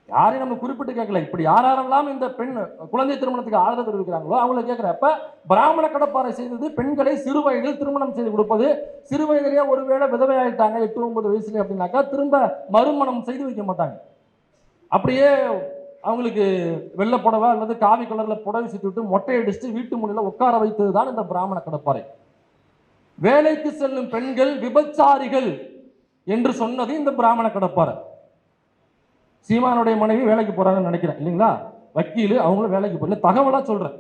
Speaker 1: யாரையும் நம்ம குறிப்பிட்டு கேட்கல. இப்படி யாரெல்லாம் இந்த பெண் குழந்தை திருமணத்துக்கு ஆதரவு தெரிவிக்கிறாங்களோ அவங்களை கேட்கிறப்ப, பிராமண கடப்பாறை செய்தது பெண்களை சிறு வயதில் திருமணம் செய்து கொடுப்பது. சிறு வயதிலேயே ஒருவேளை விதவை ஆயிட்டாங்க 8-9 வயசுல அப்படின்னாக்கா திரும்ப மறுமணம் செய்து வைக்க மாட்டாங்க. அப்படியே அவங்களுக்கு வெள்ளை புடவை அல்லது காவி கலர்ல புடவை சுத்திட்டு மொட்டை அடிச்சுட்டு வீட்டு முன்னில உட்கார வைத்தது தான் இந்த பிராமண கடப்பாறை. வேலைக்கு செல்லும் பெண்கள் விபச்சாரிகள் என்று சொன்னது இந்த பிராமண கடப்பாறை. சீமானுடைய மனைவி வேலைக்கு போறாங்கன்னு நினைக்கிறேன் இல்லைங்களா? வக்கீல், அவங்களும் வேலைக்கு போகல. தகவலா சொல்றேன்,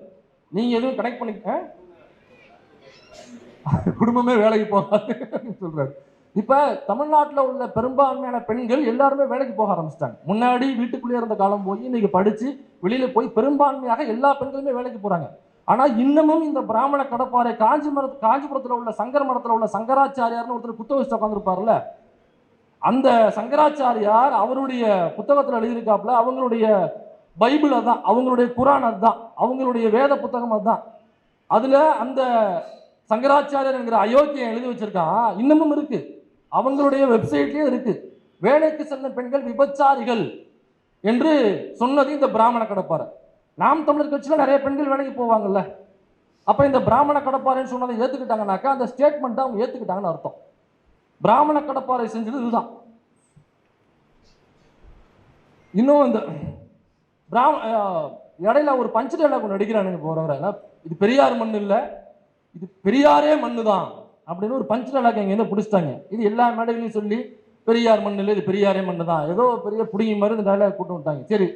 Speaker 1: நீங்க எதுவும் கனெக்ட் பண்ணிக்க, குடும்பமே வேலைக்கு போகாது சொல்றாரு. இப்ப தமிழ்நாட்டில் உள்ள பெரும்பான்மையான பெண்கள் எல்லாருமே வேலைக்கு போக ஆரம்பிச்சிட்டாங்க. முன்னாடி வீட்டுக்குள்ளே இருந்த காலம் போய் இன்னைக்கு படிச்சு வெளியில போய் பெரும்பான்மையாக எல்லா பெண்களுமே வேலைக்கு போறாங்க. ஆனா இன்னமும் இந்த பிராமண கடப்பாறை காஞ்சிபுரத்தில் உள்ள சங்கர மடத்தில் உள்ள சங்கராச்சாரியார்னு ஒருத்தர் குத்த வச்சு உட்காந்துருப்பாருல்ல, அந்த சங்கராச்சாரியார் அவருடைய புத்தகத்தில் எழுதியிருக்காப்புல, அவங்களுடைய பைபிள் அதுதான், அவங்களுடைய குரான் அதுதான், அவங்களுடைய வேத புத்தகம் அதுதான். அதுல அந்த சங்கராச்சாரியர் என்கிற அயோக்கியம் எழுதி வச்சிருக்கான், இன்னமும் இருக்கு, அவங்களுடைய வெப்சைட்லயே இருக்கு. வேலைக்கு செல்லும் பெண்கள் விபச்சாரிகள் என்று சொன்னது இந்த பிராமண கடப்பாறை. நாம் தமிழர் கட்சியில நிறைய பெண்கள் வேலைக்கு போவாங்கல்ல, அப்ப இந்த பிராமண கடப்பாறைன்னு சொன்னதை ஏத்துக்கிட்டாங்கன்னாக்கா அந்த ஸ்டேட்மெண்ட் அவங்க ஏத்துக்கிட்டாங்கன்னு அர்த்தம். பிராமண கடப்பாறை செஞ்சது இதுதான். இன்னும் இந்த இடையில ஒரு பஞ்சு டைலாக் ஒன்று அடிக்கிறானுங்க போறவரை, இது பெரியார் மண் இல்லை, இது பெரியாரே மண்ணு தான் அப்படின்னு ஒரு பஞ்சு டைலாக் எங்க இருந்து பிடிச்சிட்டாங்க. இது எல்லா மேடைகளையும் சொல்லி பெரியார் மண் இல்லை, இது பெரியாரே மண்ணு தான், ஏதோ பெரிய புடிங்கி மாதிரி இந்த டைலாக் கூட்டு விட்டாங்க. சரி,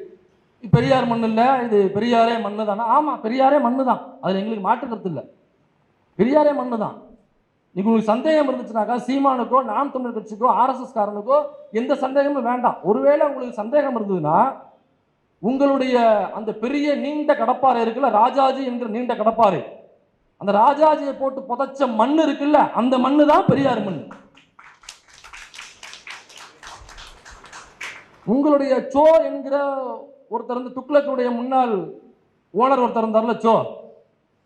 Speaker 1: பெரியார் மண் இல்லை, இது பெரியாரே மண்ணு தானா? ஆமா, பெரியாரே மண்ணு தான், அதுல எங்களுக்கு மாற்று கருத்து இல்லை, பெரியாரே மண்ணு தான். உங்களுக்கு சந்தேகம் இருந்துச்சுனாக்கா சீமானுக்கோ நாம் தமிழர் கட்சிக்கோ ஆர்எஸ்எஸ் காரனுக்கோ எந்த சந்தேகமும் வேண்டாம். ஒருவேளை உங்களுக்கு சந்தேகம் இருந்ததுன்னா உங்களுடைய அந்த பெரிய நீண்ட கடப்பாறை இருக்குல்ல, ராஜாஜி என்கிற நீண்ட கடப்பாறை, அந்த ராஜாஜியை போட்டு புதைச்ச மண் இருக்குல்ல, அந்த மண்ணு தான் பெரியார் மண். உங்களுடைய சோ என்கிற ஒருத்தர் வந்து துக்ளக்குடைய முன்னாள் ஓனர் ஒருத்தர் இருந்தார்ல, சோ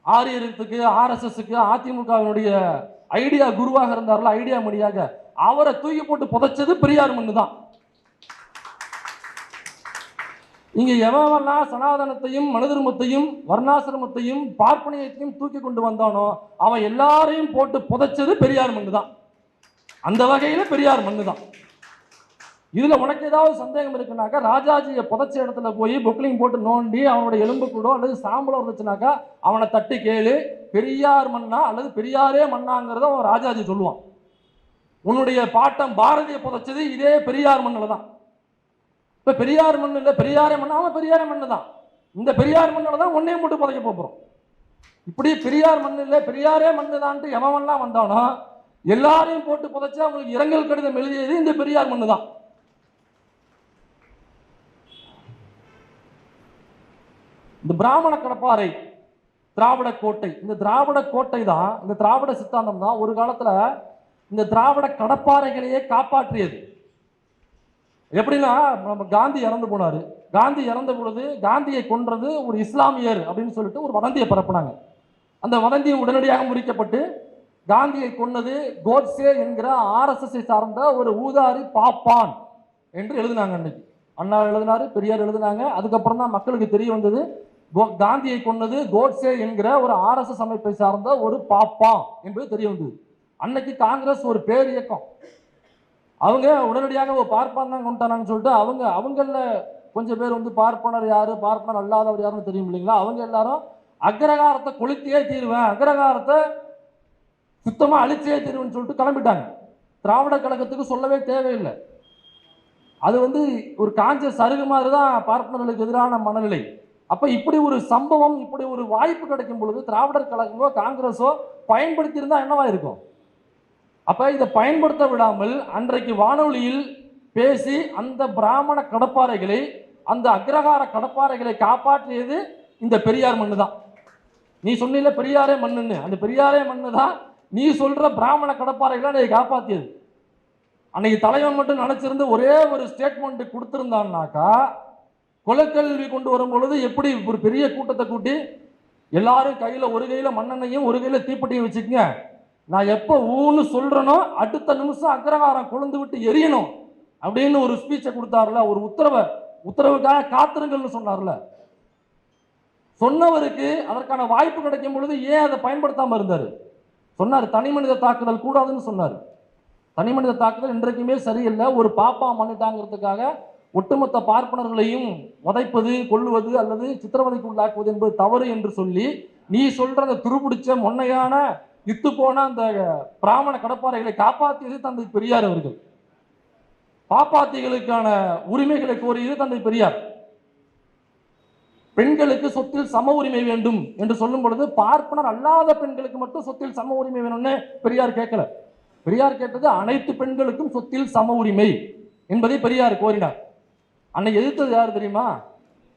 Speaker 1: ஆரியத்துக்கு ஆர்எஸ்எஸ்க்கு அதிமுகவினுடைய ஐடியா குருவாக இருந்தார்ல, ஐடியா மணியாக, அவரை தூக்கி போட்டு புதைச்சது பெரியார் மண்ணு தான். இங்க எவெல்லாம் சனாதனத்தையும் மனுதர்மத்தையும் வர்ணாசிரமத்தையும் பார்ப்பனியத்தையும் தூக்கி கொண்டு வந்தானோ அவன் எல்லாரையும் போட்டு புதைச்சது பெரியார் மண்ணு தான். அந்த வகையில பெரியார் மண்ணு தான். இதுல உனக்கு ஏதாவது சந்தேகம் இருக்குனாக்கா ராஜாஜியை புதைச்ச இடத்துல போய் பொக்லிங் போட்டு நோண்டி அவனுடைய எலும்பு கூடோ அல்லது சாம்பலோ இருந்துச்சுனாக்கா அவனை தட்டி கேளு, பெரியார் மண்ணா அல்லது பெரியாரே மண்ணாங்கிறத அவன் ராஜாஜி சொல்லுவான். உன்னுடைய பாட்டம் பாரதியை புதைச்சது இதே பெரியார் மண்ணில் தான். இப்ப பெரியார் மண்ணு இல்லை, பெரியாரே மண்ணா, அவன் பெரியாரே மண்ணு தான். இந்த பெரியார் மண்ணில் தான் ஒன்னையும் போட்டு புதைக்க போகிறோம். இப்படி பெரியார் மண்ணு இல்லை, பெரியாரே மண்ணு தான்ட்டு எவன்லாம் வந்தானோ எல்லாரையும் போட்டு புதைச்சு அவங்களுக்கு இரங்கல் கடிதம் எழுதியது இந்த பெரியார் மண்ணு தான். இந்த பிராமண கடப்பாறை, திராவிட கோட்டை, இந்த திராவிட கோட்டை தான், இந்த திராவிட சித்தாந்தம் தான் ஒரு காலத்துல இந்த திராவிட கடப்பாறைகளையே காப்பாற்றியது. எப்படின்னா, நம்ம காந்தி இறந்து போனாரு. காந்தி இறந்த பொழுது காந்தியை கொன்றது ஒரு இஸ்லாமியர் அப்படின்னு சொல்லிட்டு ஒரு வதந்தியை பரப்புனாங்க. அந்த வதந்தி உடனடியாக முறிக்கப்பட்டு காந்தியை கொன்னது கோட்சே என்கிற ஆர்எஸ்எஸ் சார்ந்த ஒரு ஊதாரி பாப்பான் என்று எழுதினாங்க. அன்னைக்கு அண்ணா எழுதினாரு, பெரியார் எழுதினாங்க. அதுக்கப்புறம் தான் மக்களுக்கு தெரிய வந்தது காந்தியை கொன்னது கோட்சே என்கிற ஒரு ஆர்எஸ்எஸ் அமைப்பை சார்ந்த ஒரு பாப்பான் என்பது தெரிய வந்தது. அன்னைக்கு காங்கிரஸ் ஒரு பேர் இயக்கம், அவங்க உடனடியாக ஒரு பார்ப்பான் தான் கொண்டானான்னு சொல்லிட்டு அவங்கள கொஞ்சம் பேர் வந்து பார்ப்பனர் யாரு, பார்ப்பனர் அல்லாதவர் யாருன்னு தெரியும் இல்லைங்களா, அவங்க எல்லாரும் அக்ரகாரத்தை கொளுத்தியே தீருவேன், அக்ரகாரத்தை சுத்தமா அழிச்சே தீருவேன்னு சொல்லிட்டு கிளம்பிட்டாங்க. திராவிட கழகத்துக்கு சொல்லவே தேவையில்லை. அது வந்து ஒரு காஞ்ச சருகு மாதிரி தான் பார்ப்பனர்களுக்கு எதிரான மனநிலை. அப்ப இப்படி ஒரு சம்பவம், இப்படி ஒரு வாய்ப்பு கிடைக்கும் பொழுது திராவிடர் கழகமோ காங்கிரஸோ பயன்படுத்தி இருந்தா என்னவா இருக்கும்? அப்ப இதை பயன்படுத்த விடாமல் அன்றைக்கு வானொலியில் பேசி அந்த பிராமண கடப்பாறைகளை, அந்த அக்ரகார கடப்பாறைகளை காப்பாற்றியது இந்த பெரியார் மண்ணு தான். நீ சொன்ன பெரியாரே மண்ணுன்னு, அந்த பெரியாரே மண்ணு தான் நீ சொல்ற பிராமண கடப்பாறைகளை அதை காப்பாற்றியது. அன்னைக்கு தலைவன் மட்டும் நினைச்சிருந்து ஒரே ஒரு ஸ்டேட்மெண்ட் கொடுத்திருந்தான்னாக்கா, கொலைக்கல்வி கொண்டு வரும் பொழுது எப்படி ஒரு பெரிய கூட்டத்தை கூட்டி எல்லாரும் கையில ஒரு கையில மண்ணெண்ணையும் ஒரு கையில தீப்பெட்டியும் வச்சுக்கங்க, நான் எப்போ ஊன்னு சொல்றேனோ அடுத்த நிமிஷம் அக்ரகாரம் கொழுந்து விட்டு எரியணும் அப்படின்னு ஒரு ஸ்பீச்சை கொடுத்தாருல, ஒரு உத்தரவுக்காக காத்திருங்கள்னு சொன்னார்ல. சொன்னவருக்கு அதற்கான வாய்ப்பு கிடைக்கும் பொழுது ஏன் அதை பயன்படுத்தாம இருந்தாரு? சொன்னார் தனி மனித தாக்குதல் கூடாதுன்னு சொன்னார். தனி மனித தாக்குதல் இன்றைக்குமே சரியில்லை. ஒரு பாப்பா மன்னிட்டாங்கிறதுக்காக ஒட்டுமொத்த பார்ப்பனர்களையும் உதைப்பது, கொல்லுவது அல்லது சித்திரவதைக்கு உள்ளாக்குவது என்பது தவறு என்று சொல்லி நீ சொல்ற அந்த துருபிடிச்ச மொன்னையான இத்து போன அந்த பிராமண கடப்பாறைகளை காப்பாற்றியது தந்தை பெரியார் அவர்கள். பாப்பாத்திகளுக்கான உரிமைகளை கோரியது தந்தை பெரியார். பெண்களுக்கு சொத்தில் சம உரிமை வேண்டும் என்று சொல்லும் பொழுது பார்ப்பனர் அல்லாத பெண்களுக்கு மட்டும் சொத்தில் சம உரிமை வேணும்னு பெரியார் கேட்கல. பெரியார் கேட்டது அனைத்து பெண்களுக்கும் சொத்தில் சம உரிமை என்பதை பெரியார் கோரினார். அன்னைக்கு எதிர்த்தது யாரு தெரியுமா?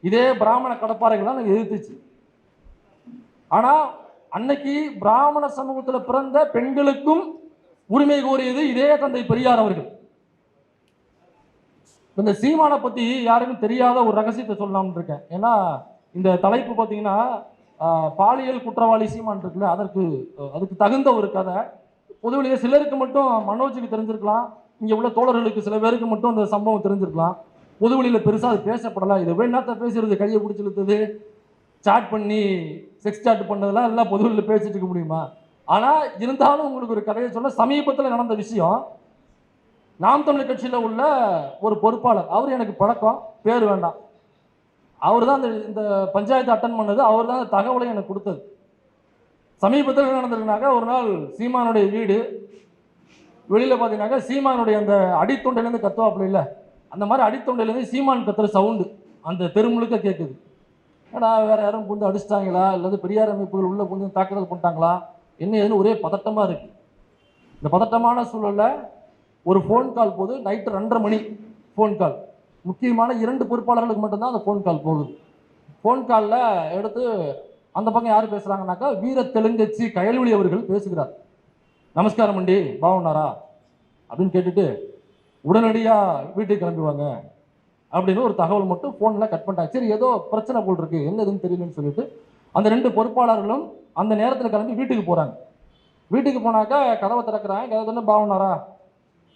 Speaker 1: இதே பிராமண கடப்பாறைகள் தான் எதிர்த்துச்சு. ஆனா அன்னைக்கு பிராமண சமூகத்தில் பிறந்த பெண்களுக்கும் உரிமை கோரியது இதே தந்தை பெரியார் அவர்கள். இந்த சீமானை பத்தி யாருக்கும் தெரியாத ஒரு ரகசியத்தை சொல்லலாம்னு இருக்கேன். ஏன்னா இந்த தலைப்பு பார்த்தீங்கன்னா பாலியல் குற்றவாளி சீமான் இருக்குல்ல, அதுக்கு தகுந்த ஒரு கதை. பொதுவெளியே சிலருக்கு மட்டும் மனோஜுக்கு தெரிஞ்சிருக்கலாம், இங்க உள்ள தோழர்களுக்கு சில பேருக்கு மட்டும் அந்த சம்பவம் தெரிஞ்சிருக்கலாம். பொதுவெளியில பெருசா அது பேசப்படலாம். இதை என்னத்த பேசுறது, கையை பிடிச்சி இழுத்தது, சாட் பண்ணி செக்ஸ் சாட் பண்ணதெல்லாம் எல்லாம் பொதுவெளியில் பேசிட்டு இருக்க முடியுமா? ஆனா இருந்தாலும் உங்களுக்கு ஒரு கதையை சொல்ல, சமீபத்தில் நடந்த விஷயம். நாம் தமிழர் கட்சியில் உள்ள ஒரு பொறுப்பாளர், அவர் எனக்கு பழக்கம், பேர் வேண்டாம், அவர் தான் இந்த பஞ்சாயத்து அட்டன் பண்ணது, அவர் தான் அந்த தகவலை எனக்கு கொடுத்தது. சமீபத்தில் என்ன நடந்திருக்குனாக்கா, ஒரு நாள் சீமானுடைய வீடு வெளியில் பார்த்தீங்கன்னாக்கா சீமானுடைய அந்த அடித்தொண்டையிலேருந்து கத்துவாப்புல இல்லை, அந்த மாதிரி அடித்தொண்டையிலேருந்து சீமான் கத்துற சவுண்டு அந்த தெரு முழுக்க கேட்குது. ஏன்னா வேற யாரும் புந்து அடிச்சிட்டாங்களா, அல்லது பெரியார் அமைப்புகள் உள்ள புந்து தாக்குதல் பண்ணிட்டாங்களா, என்ன ஏதுன்னு ஒரே பதட்டமாக இருக்கு. இந்த பதட்டமான சூழலில் ஒரு ஃபோன் கால் போகுது. நைட்டு 2:30 மணி ஃபோன் கால். முக்கியமான 2 பொறுப்பாளர்களுக்கு மட்டும்தான் அந்த ஃபோன் கால் போகுது. ஃபோன் காலில் எடுத்து அந்த பக்கம் யார் பேசுகிறாங்கனாக்கா, வீர தெலுங்கச்சி கயல்விழி அவர்கள் பேசுகிறார். நமஸ்காரம் அண்டி, பாவனாரா அப்படின்னு கேட்டுட்டு உடனடியாக வீட்டுக்கு கிளம்புவாங்க அப்படின்னு ஒரு தகவல் மட்டும் ஃபோனில் கட் பண்ணிட்டாங்க. சரி, ஏதோ பிரச்சனை போல் இருக்கு, என்னதுன்னு தெரியலன்னு சொல்லிட்டு அந்த 2 பொறுப்பாளர்களும் அந்த நேரத்தில் கிளம்பி வீட்டுக்கு போகிறாங்க. வீட்டுக்கு போனாக்கா கதவை திறக்கிறாங்க. கதவை தானே பாவனாரா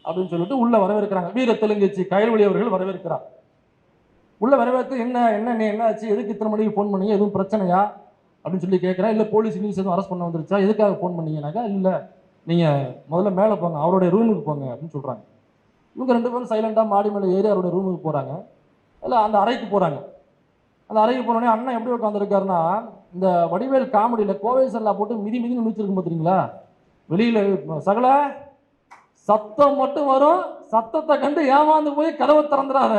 Speaker 1: அப்படின்னு சொல்லிட்டு உள்ள வரவேற்கிறாங்க. வீர தெலுங்கச்சி கயல்வழி அவர்கள் வரவேற்கிறார். உள்ள வரவேற்று என்ன ஆச்சு, எதுக்கு இத்தனை மணிக்கு ஃபோன் பண்ணீங்க, எதுவும் பிரச்சனையா அப்படின்னு சொல்லி கேட்குறேன். இல்லை போலீஸ் நியூஸ் எதுவும் அரெஸ்ட் பண்ண வந்துருச்சா, எதுக்காக ஃபோன் பண்ணீங்கன்னாக்கா, இல்லை நீங்கள் முதல்ல மேலே போங்க, அவருடைய ரூமுக்கு போங்க அப்படின்னு சொல்கிறாங்க. இவங்க 2 பேரும் சைலண்டாக மாடி மேலே ஏறி அவருடைய ரூமுக்கு போகிறாங்க. இல்லை அந்த அறைக்கு போகிறாங்க. அந்த அறைக்கு போனோடனே அண்ணன் எப்படி உட்காந்துருக்காருன்னா, இந்த வடிவேல் காமெடியில் கோவை சல்லா போட்டு மிதின்னு மிதிச்சிருக்கும் பார்த்துறீங்களா, வெளியில் சகல சத்தம் மட்டும் வரும், சத்தத்தை கண்டு ஏமாந்து போய் கதவை திறந்துடாத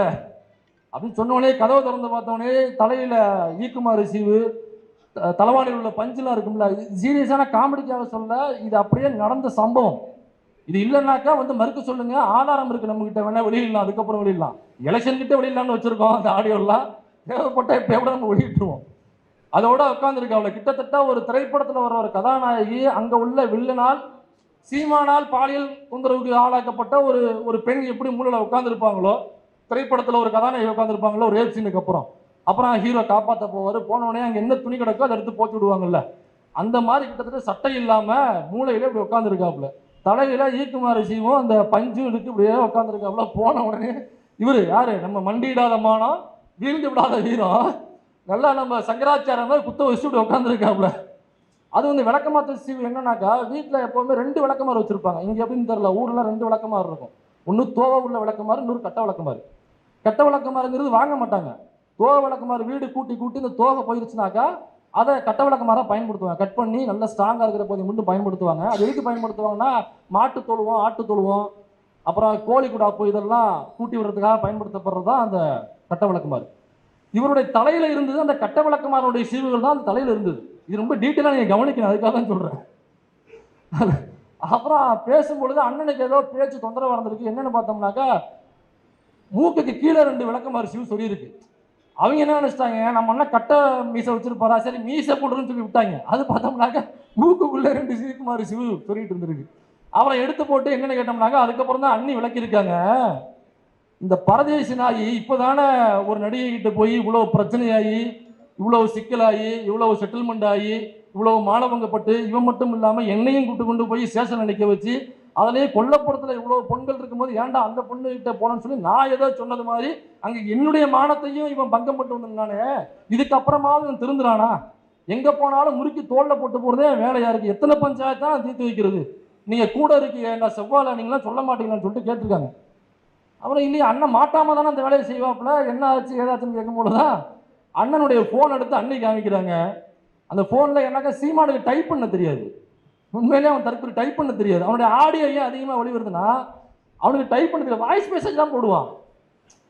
Speaker 1: அப்படின்னு சொன்னோடனே கதவை திறந்து பார்த்தோடனே தலையில ஈக்குமாறு சீவு, தலைவாணியில் உள்ள பஞ்செலாம் இருக்கும்ல, சீரியஸான காமெடிக்காக சொல்ல, இது அப்படியே நடந்த சம்பவம். இது இல்லைன்னாக்கா வந்து மறுக்க சொல்லுங்க, ஆதாரம் இருக்கு நம்ம கிட்ட, வேணா வெளியிடலாம், அதுக்கப்புறம் வெளியிடலாம். எலெக்ஷன் கிட்ட வெளியிடலாம்னு வச்சிருக்கோம் அந்த ஆடியோலாம். தேவைப்பட்ட எப்ப கூட நம்ம வெளியிட்டுருவோம். அதோட உட்காந்துருக்கு. அவளை கிட்டத்தட்ட ஒரு திரைப்படத்தில் வர ஒரு கதாநாயகி அங்க உள்ள வில்லனால் சீமானால் பாலியல் தொந்தரவுக்கு ஆளாக்கப்பட்ட ஒரு ஒரு பெண் எப்படி மூலையில் உட்காந்துருப்பாங்களோ, திரைப்படத்தில் ஒரு கதாநாயகி உட்காந்துருப்பாங்களோ ஒரு ரேப் சீனுக்கு அப்புறம் ஹீரோ காப்பாற்ற போவார். போனவொடனே அங்கே என்ன துணி கிடக்கோ அதை எடுத்து போட்டு விடுவாங்கல்ல, அந்த மாதிரி கிட்டத்தட்ட சட்டை இல்லாம மூளையில இப்படி உட்காந்துருக்காப்புல. தலையில ஈக்குமாரி சீவும் அந்த பஞ்சும் இருக்கு, இப்படியே உட்காந்துருக்காப்புல. போன உடனே இவரு யாரு, நம்ம மண்டியிடாத மானம் வீழ்ந்து விடாத வீரம், நல்லா நம்ம சங்கராச்சாரம் மாதிரி குத்த வச்சு இப்படி உட்காந்துருக்காப்புல. அது வந்து விளக்கமாத்த சீவு என்னன்னாக்கா, வீட்டில் எப்பவுமே 2 விளக்கமாறு வச்சிருப்பாங்க. இங்க எப்படின்னு தெரியல, ஊர்ல 2 விளக்கமாறு இருக்கும். ஒன்று தோவை உள்ள விளக்கமாறு, இன்னொரு கட்ட விளக்கமாறு. கட்ட விளக்கமாறுங்கிறது வாங்க மாட்டாங்க. தோகை விளக்கமாறு வீடு கூட்டி இந்த தோகை போயிருச்சுனாக்கா அதை கட்ட விளக்கமாற பயன்படுத்துவாங்க. கட் பண்ணி நல்லா ஸ்ட்ராங்காக இருக்கிற போது மட்டும் பயன்படுத்துவாங்க. அது எதுக்கு பயன்படுத்துவாங்கன்னா, மாட்டு தொழுவோம், ஆட்டு தொழுவோம், அப்புறம் கோழி குடாப்பு இதெல்லாம் கூட்டி விடுறதுக்காக பயன்படுத்தப்படுறது தான் அந்த கட்ட விளக்கமாறு. இவருடைய தலையில இருந்தது அந்த கட்ட விளக்கமாருடைய சீவுகள் தான் அந்த தலையில இருந்தது. இது ரொம்ப டீட்டெயிலாக நீங்கள் கவனிக்கணும், அதுக்காக தான் சொல்கிறேன். அப்புறம் பேசும்பொழுது அண்ணனுக்கு ஏதோ பேச்சு தொந்தரவு வந்திருக்கு. என்னன்னு பார்த்தோம்னாக்கா, மூக்குக்கு கீழே 2 விளக்கமாறு சீவு சொல்லியிருக்கு. அவங்க என்ன நினைச்சிட்டாங்க, நம்ம அண்ணன் கட்ட மீசை வச்சிருப்பாரா, சரி மீசை போடுறோன்னு சொல்லி விட்டாங்க. அது பார்த்தோம்னாக்கா மூக்குக்குள்ள 2 சீக்குமாறு சிவு சொல்லிட்டு இருந்திருக்கு. அவளை எடுத்து போட்டு என்னன்னு கேட்டோம்னாக்கா, அதுக்கப்புறம் தான் அண்ணி விளக்கியிருக்காங்க. இந்த பரதேசி நாயி இப்போதானே ஒரு நடிகை கிட்ட போய் இவ்வளவு பிரச்சனையாகி, இவ்வளவு சிக்கலாகி, இவ்வளவு செட்டில்மெண்ட் ஆகி, இவ்வளவு மானவங்கப்பட்டு, இவன் மட்டும் இல்லாமல் என்னையும் கூட்டு கொண்டு போய் ஸ்டேஷன் நிற்க வச்சு, அதிலேயே கொல்லப்புறத்தில் இவ்வளவு பொண்கள் இருக்கும்போது ஏன்டா அந்த பொண்ணு கிட்ட போனோன்னு சொல்லி நான் ஏதோ சொன்னது மாதிரி அங்கே என்னுடைய மானத்தையும் இவன் பங்கம் பட்டு வந்தானே, இதுக்கப்புறமாவது இவன் திருந்துறானா? எங்கே போனாலும் முறுக்கி தோளில் போட்டு போகிறதே வேலையா இருக்கு. எத்தனை பஞ்சாயத்தான் தீர்த்து வைக்கிறது? நீங்கள் கூட இருக்கீங்க, என்ன செவ்வாழை நீங்களாம் சொல்ல மாட்டீங்களான்னு சொல்லிட்டு கேட்டிருக்காங்க. அப்புறம் இல்லையா, அண்ணன் மாட்டாம தானே அந்த வேலையை செய்வாப்புல, என்ன ஆச்சு ஏதாச்சுன்னு கேட்கும்போது தான் அண்ணனுடைய ஃபோன் எடுத்து அண்ணி காமிக்கிறாங்க. அந்த ஃபோனில் என்னக்கா சீமானுக்கு டைப் பண்ண தெரியாது. உண்மையிலேயே அவன் தற்கொலை டைப் பண்ண தெரியாது. அவனுடைய ஆடியோ ஏன் அதிகமாக வெளிவருதுன்னா, அவனுக்கு டைப் பண்ண தெரியாது, வாய்ஸ் மெசேஜ் தான் போடுவான்.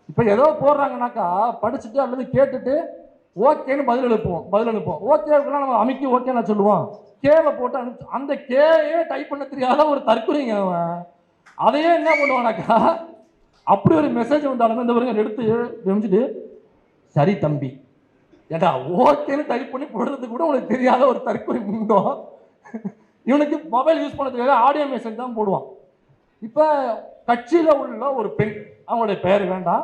Speaker 1: இப்போ ஏதோ போடுறாங்கனாக்கா படிச்சுட்டு அல்லது கேட்டுட்டு ஓகேன்னு பதில் அனுப்புவோம். ஓகேக்கெல்லாம் நம்ம அமைக்கி ஓகே நான் சொல்லுவோம். கேவை போட்டு அனுப்பிச்சு அந்த கேயே டைப் பண்ண தெரியாத ஒரு தற்கொலைங்க அவன். அதையே என்ன பண்ணுவானாக்கா, அப்படி ஒரு மெசேஜ் வந்தாலுமே இந்த வரைக்கும் எடுத்து எமிச்சிட்டு, சரி தம்பி ஏடா ஓகேன்னு டைப் பண்ணி போடுறது கூட உனக்கு தெரியாத ஒரு தற்கொலை முண்டோம். இவனுக்கு மொபைல் யூஸ் பண்ண தெரியாத ஆடியோ மெசேஜ் தான் போடுவான். இப்போ கட்சியில் உள்ள ஒரு பெண், அவங்களுடைய பெயர் வேண்டாம்,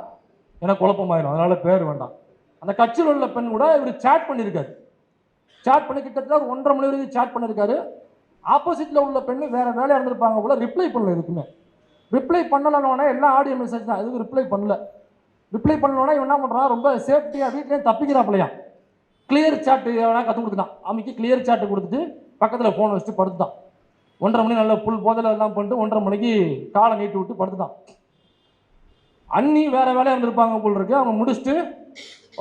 Speaker 1: எனக்கு குழப்பமாயிடும், அதனால பேர் வேண்டாம். அந்த கட்சியில் உள்ள பெண் கூட இவர் சேட் பண்ணியிருக்காரு. சேட் பண்ணி கிட்டத்தட்ட ஒரு 1.5 மணி வரைக்கும் சேட் பண்ணியிருக்காரு. ஆப்போசிட்டில் உள்ள பெண்ணு வேற வேலையாக இருந்திருப்பாங்க போல, ரிப்ளை பண்ணல. எதுக்குமே ரிப்ளை பண்ணலன்னோடனே எல்லாம் ஆடியோ மெசேஜ் தான், எதுக்கு ரிப்ளை பண்ணல. ரிப்ளை பண்ணலோன்னா இவன் என்ன பண்ணுறான், ரொம்ப சேஃப்டியாக வீட்லேயே தப்பிக்கிறாப்பிலையா. கிளியர் சாட்டு எவனா கற்றுக் கொடுத்துட்டான். அமைக்கு கிளியர் சாட்டு கொடுத்துட்டு பக்கத்தில் ஃபோனை வச்சுட்டு படுத்துட்டான். 1.5 மணி நல்ல புல் போதில் எல்லாம் பண்ணிட்டு 1.5 மணிக்கு காலை நீட்டி விட்டு படுத்துட்டான். அண்ணி வேற வேலையாக இருந்திருப்பாங்க போல் இருக்கு. அவங்க முடிச்சுட்டு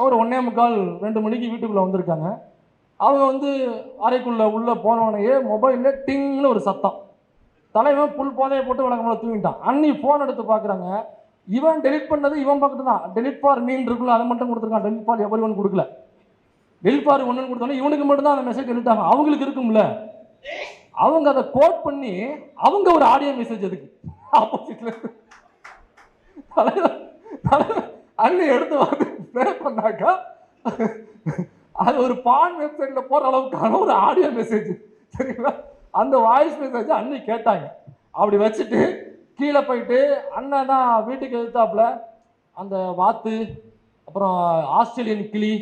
Speaker 1: ஒரு 1:45 மணிக்கு வீட்டுக்குள்ளே வந்திருக்காங்க. அவங்க வந்து அறைக்குள்ளே உள்ளே போனவனையே மொபைலில் டிங்னு ஒரு சத்தம். தலைவன் புல் போதையை போட்டு வழக்கமாக தூங்கிட்டான். அண்ணி ஃபோன் எடுத்து பார்க்குறாங்க. இவன் டெலிட் பண்ணது இவன் பக்கத்து தான். டெலிட் ஃபார் மீன் இருக்குல்ல, அதை மட்டும் கொடுத்துருக்கான். டெலிட் ஃபார் எவரி ஒன் கொடுக்கல. டெலிட் ஃபார் ஒன்னு கொடுத்தோன்னே இவனுக்கு மட்டும் தான் அந்த மெசேஜ் டெலிட் ஆகும். அவங்களுக்கு இருக்கும்ல, அவங்க அதை கோட் பண்ணி அவங்க ஒரு ஆடியோ மெசேஜ் எதுக்கு ஆப்போசிட்ல அண்ணி எடுத்து வந்து ப்ளே பண்ணாக்கா அது ஒரு பான் வெப்சைட்ல போற அளவுக்கான ஒரு ஆடியோ மெசேஜ். சரிங்களா? அந்த வாய்ஸ் மெசேஜ் அண்ணி கேட்டாங்க. அப்படி வச்சுட்டு கீழே போயிட்டு அண்ணன் தான் வீட்டுக்கு எதிர்த்தாப்புல அந்த வாத்து, அப்புறம் ஆஸ்திரேலியன் கிளி,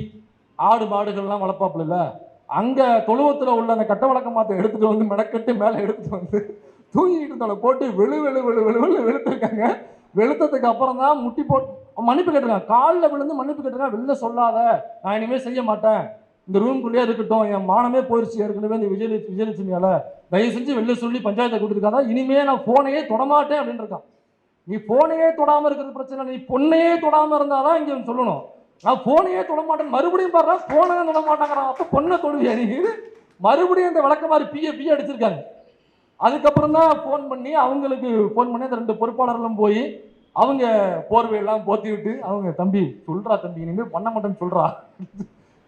Speaker 1: ஆடு மாடுகள்லாம் வளர்ப்பாப்புல இல்லை, அங்கே தொழுவத்தில் உள்ள அந்த கட்ட வழக்க மாற்ற எடுத்துகிட்டு வந்து மெனக்கட்டு மேலே எடுத்துகிட்டு வந்து தூங்கிட்டு இருந்தவனை போட்டு வெளுத்திருக்காங்க. வெளுத்ததுக்கு அப்புறம் தான் முட்டி போட்டு மன்னிப்பு கேட்டிருக்காங்க. காலில் விழுந்து மன்னிப்பு கேட்டிருக்காங்க. வெளில சொல்லாத, நான் இனிமேல் செய்ய மாட்டேன், இந்த ரூம்குள்ளேயே இருக்கட்டும், என் மானமே போயிடுச்சு ஏற்கனவே இந்த விஜயலட்சுமியால, தயவு செஞ்சு வெளில சொல்லி பஞ்சாயத்தை கொடுத்துருக்காங்க, இனிமே நான் ஃபோனையே தொடமாட்டேன் அப்படின்னு இருக்கான். நீ ஃபோனையே தொடாமல் இருக்கிறது பிரச்சனை, நீ பொண்ணையே தொடாமல் இருந்தாதான் இங்கே சொல்லணும். நான் ஃபோனையே தொட மாட்டேன், மறுபடியும் பாடுறா ஃபோனையே தொட மாட்டாங்கிறான். அப்போ பொண்ணை தொடுவியா நீ? மறுபடியும் இந்த விளக்கமாரி பிய அடிச்சிருக்காங்க. அதுக்கப்புறம் தான் ஃபோன் பண்ணி அவங்களுக்கு ஃபோன் பண்ணி அந்த 2 பொறுப்பாளர்களும் போய் அவங்க போர்வையெல்லாம் போத்தி விட்டு, அவங்க தம்பி சொல்றா தம்பி இனிமேல் பண்ண மாட்டேன்னு சொல்றா.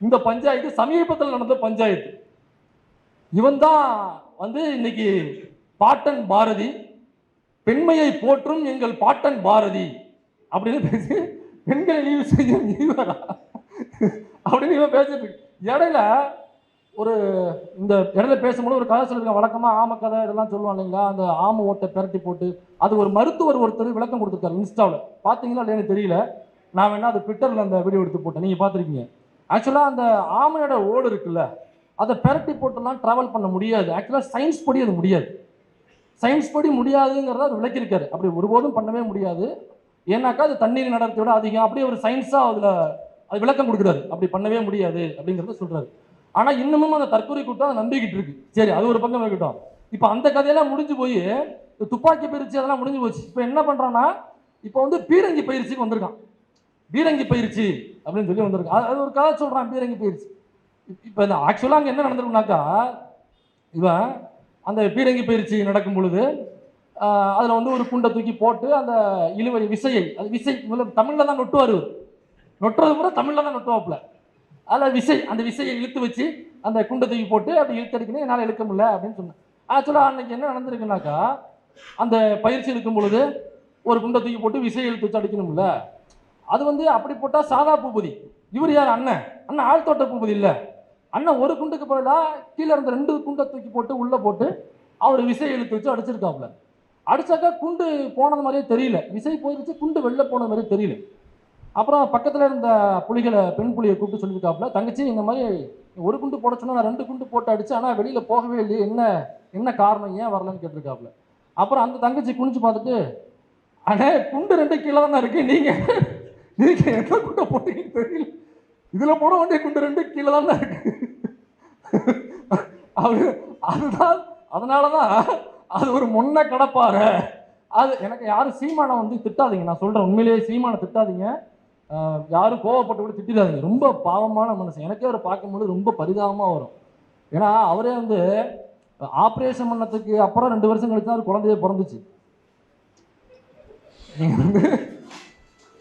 Speaker 1: இந்த பஞ்சாயத்து சமீபத்தில் நடந்த பஞ்சாயத்து. இவன் தான் வந்து இன்னைக்கு பாட்டன் பாரதி பெண்மையை போற்றும் எங்கள் பாட்டன் பாரதி அப்படின்னு பேசி பெண்களை ஈவு செய்யும் ஈவரா அப்படின்னு இவன் பேசிட்டு இருக்கு. இடையில ஒரு இந்த இடையில பேசும்போது ஒரு கதை சொல்லியிருக்காங்க. வழக்கமாக ஆம கதை இதெல்லாம் சொல்லுவாங்க இல்லைங்களா, அந்த ஆம ஓட்டை பெரட்டி போட்டு அது ஒரு மருத்துவர் ஒருத்தர் விளக்கம் கொடுத்துருக்காரு இன்ஸ்டாவில். பார்த்தீங்களா இல்லைன்னு தெரியல, நான் வேணா அது ட்விட்டரில் அந்த வீடியோ எடுத்து போட்டேன், நீங்கள் பார்த்துருக்கீங்க. ஆக்சுவலாக அந்த ஆமையோட ஓடு இருக்குல்ல, அதை பெரட்டி போட்டுலாம் ட்ராவல் பண்ண முடியாது. ஆக்சுவலாக சயின்ஸ் படி அது முடியாது. சயின்ஸ் படி முடியாதுங்கிறத அவர் விளக்கியிருக்காரு. அப்படி ஒருபோதும் பண்ணவே முடியாது, ஏன்னாக்கா அது தண்ணீர் நடத்தியோட அதிகம். அப்படியே ஒரு சயின்ஸாக அதில் அது விளக்கம் கொடுக்குறாரு. அப்படி பண்ணவே முடியாது அப்படிங்கிறத சொல்கிறாரு. ஆனால் இன்னமும் அந்த தற்கொலை கூட்டம் அதை நம்பிக்கிட்டு இருக்கு. சரி, அது ஒரு பக்கம் இருக்கட்டும். இப்போ அந்த கதையெல்லாம் முடிஞ்சு போய் துப்பாக்கி பயிற்சி அதெல்லாம் முடிஞ்சு போச்சு. இப்போ என்ன பண்ணுறான்னா, இப்போ வந்து பீரங்கி பயிற்சிக்கு வந்திருக்கான். பீரங்கி பயிற்சி அப்படின்னு சொல்லி வந்திருக்கான். அது ஒரு கதை சொல்கிறான், பீரங்கி பயிற்சி. இப்போ இந்த ஆக்சுவலாக அங்கே என்ன நடந்திருக்குனாக்கா, இவன் அந்த பீரங்கி பயிற்சி நடக்கும் பொழுது அதில் வந்து ஒரு குண்டை தூக்கி போட்டு அந்த இழுவை விசையை, அது விசை தமிழில் தான் நொட்டுவார். நொட்டுறது கூட தமிழில் தான் நொட்டுவாப்புல. அதில் விசை, அந்த விசையை இழுத்து வச்சு அந்த குண்டை தூக்கி போட்டு அப்படி இழுத்தடிக்கணும், என்னால் இழுக்க முடியல அப்படின்னு சொன்னேன். ஆக்சுவலாக அன்னைக்கு என்ன நடந்திருக்குனாக்கா, அந்த பயிற்சி இருக்கும் பொழுது ஒரு குண்டை தூக்கி போட்டு விசையை இழுத்து வச்சு அடிக்கணும்ல, அது வந்து அப்படி போட்டால் சாதா பூபதி. இவர் யார்? அண்ணன். அண்ணன் ஆழ்த்தோட்ட பூபதி இல்லை. அண்ணன் ஒரு குண்டுக்கு பதிலாக கீழே இருந்த 2 குண்டை தூக்கி போட்டு உள்ளே போட்டு அவர் விசையை இழுத்து வச்சு அடிச்சிருக்காப்புல. அடிச்சாக்கா குண்டு போனது மாதிரியே தெரியல, விசை போயிருச்சு, குண்டு வெளில போனது மாதிரியே தெரியல. அப்புறம் பக்கத்தில் இருந்த புலிகளை, பெண் புலியை கூப்பிட்டு சொல்லியிருக்காப்புல, தங்கச்சி இந்த மாதிரி ஒரு குண்டு போட சொன்னா நான் 2 குண்டு போட்டு அடிச்சு, ஆனால் வெளியில் போகவே இல்லையே, என்ன காரணம், ஏன் வரலன்னு கேட்டிருக்காப்புல. அப்புறம் அந்த தங்கச்சி குனிச்சு பார்த்துட்டு, அண்ணே குண்டு 2 கீழே தானே இருக்கு, நீங்கள் எந்த குண்டை போட்டீங்கன்னு தெரியல, இதில் போட வேண்டிய குண்டு 2 கீழே தானே இருக்கு. அதுதான், அதனால தான் அது ஒரு முன்ன கடப்பார. அது எனக்கு யாரும் சீமானை வந்து திட்டாதீங்க, நான் சொல்கிறேன், உண்மையிலேயே சீமானை திட்டாதீங்க, யாரும் கோவப்பட்டு கூட திட்டாதீங்க. ரொம்ப பாவமான மனுஷன். எனக்கே அவரை பார்க்கும்போது ரொம்ப பரிதாபமாக வரும். ஏன்னா அவரே வந்து ஆப்ரேஷன் பண்ணதுக்கு அப்புறம் 2 வருஷம் கழிச்சு அவர் குழந்தையே பிறந்துச்சு.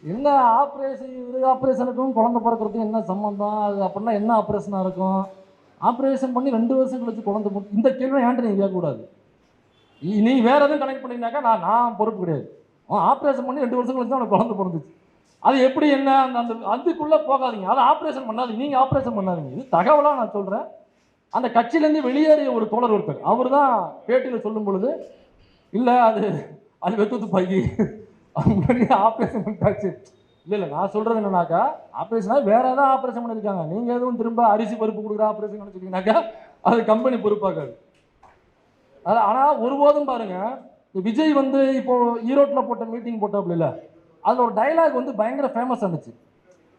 Speaker 1: என்ன ஆப்ரேஷன், இது ஆப்ரேஷனுக்கும் குழந்தை பிறக்கிறதுக்கும் என்ன சம்மந்தம், அது அப்படின்னா என்ன ஆப்ரேஷனாக இருக்கும்? ஆப்ரேஷன் பண்ணி 2 வருஷம் கழிச்சு குழந்தை, இந்த கேள்வி ஏன்ட்டு நீங்கள் கேட்கக்கூடாது. நீ வேற எதுவும் கனெக்ட் பண்ணிங்கனாக்கா நான் பொறுப்பு கிடையாது. ஆப்ரேஷன் பண்ணி 2 வருஷம் கழிச்சு தான் அவனுக்கு குழந்தை பிறந்துச்சு. அது எப்படி என்ன, அந்த அதுக்குள்ளே போகாதீங்க, அதை ஆப்ரேஷன் பண்ணாதீங்க, நீங்கள் ஆப்ரேஷன் பண்ணாதீங்க. இது தகவலாக நான் சொல்கிறேன். அந்த கட்சியிலேருந்து வெளியேறிய ஒரு தோழர் ஒருத்தர், அவர் தான் பேட்டியில் சொல்லும் பொழுது, இல்லை அது வெத்து துப்பாக்கி முன்னாடியே ஆப்ரேஷன் பண்ணிட்டாச்சு. இல்லை நான் சொல்கிறது என்னன்னாக்கா, ஆப்ரேஷனாக வேற ஏதாவது ஆப்ரேஷன் பண்ணியிருக்காங்க, நீங்கள் எதுவும் திரும்ப அரிசி பருப்பு கொடுக்குற ஆப்ரேஷன் நினச்சிக்கிங்கனாக்கா அது கம்பெனி பொறுப்பாக்காது. அது ஆனால் ஒருபோதும் பாருங்க, விஜய் வந்து இப்போ ஈரோட்டில் போட்ட மீட்டிங் போட்டாப்புல இல்லை, அதில் ஒரு டைலாக் வந்து பயங்கர ஃபேமஸ் ஆனிச்சு.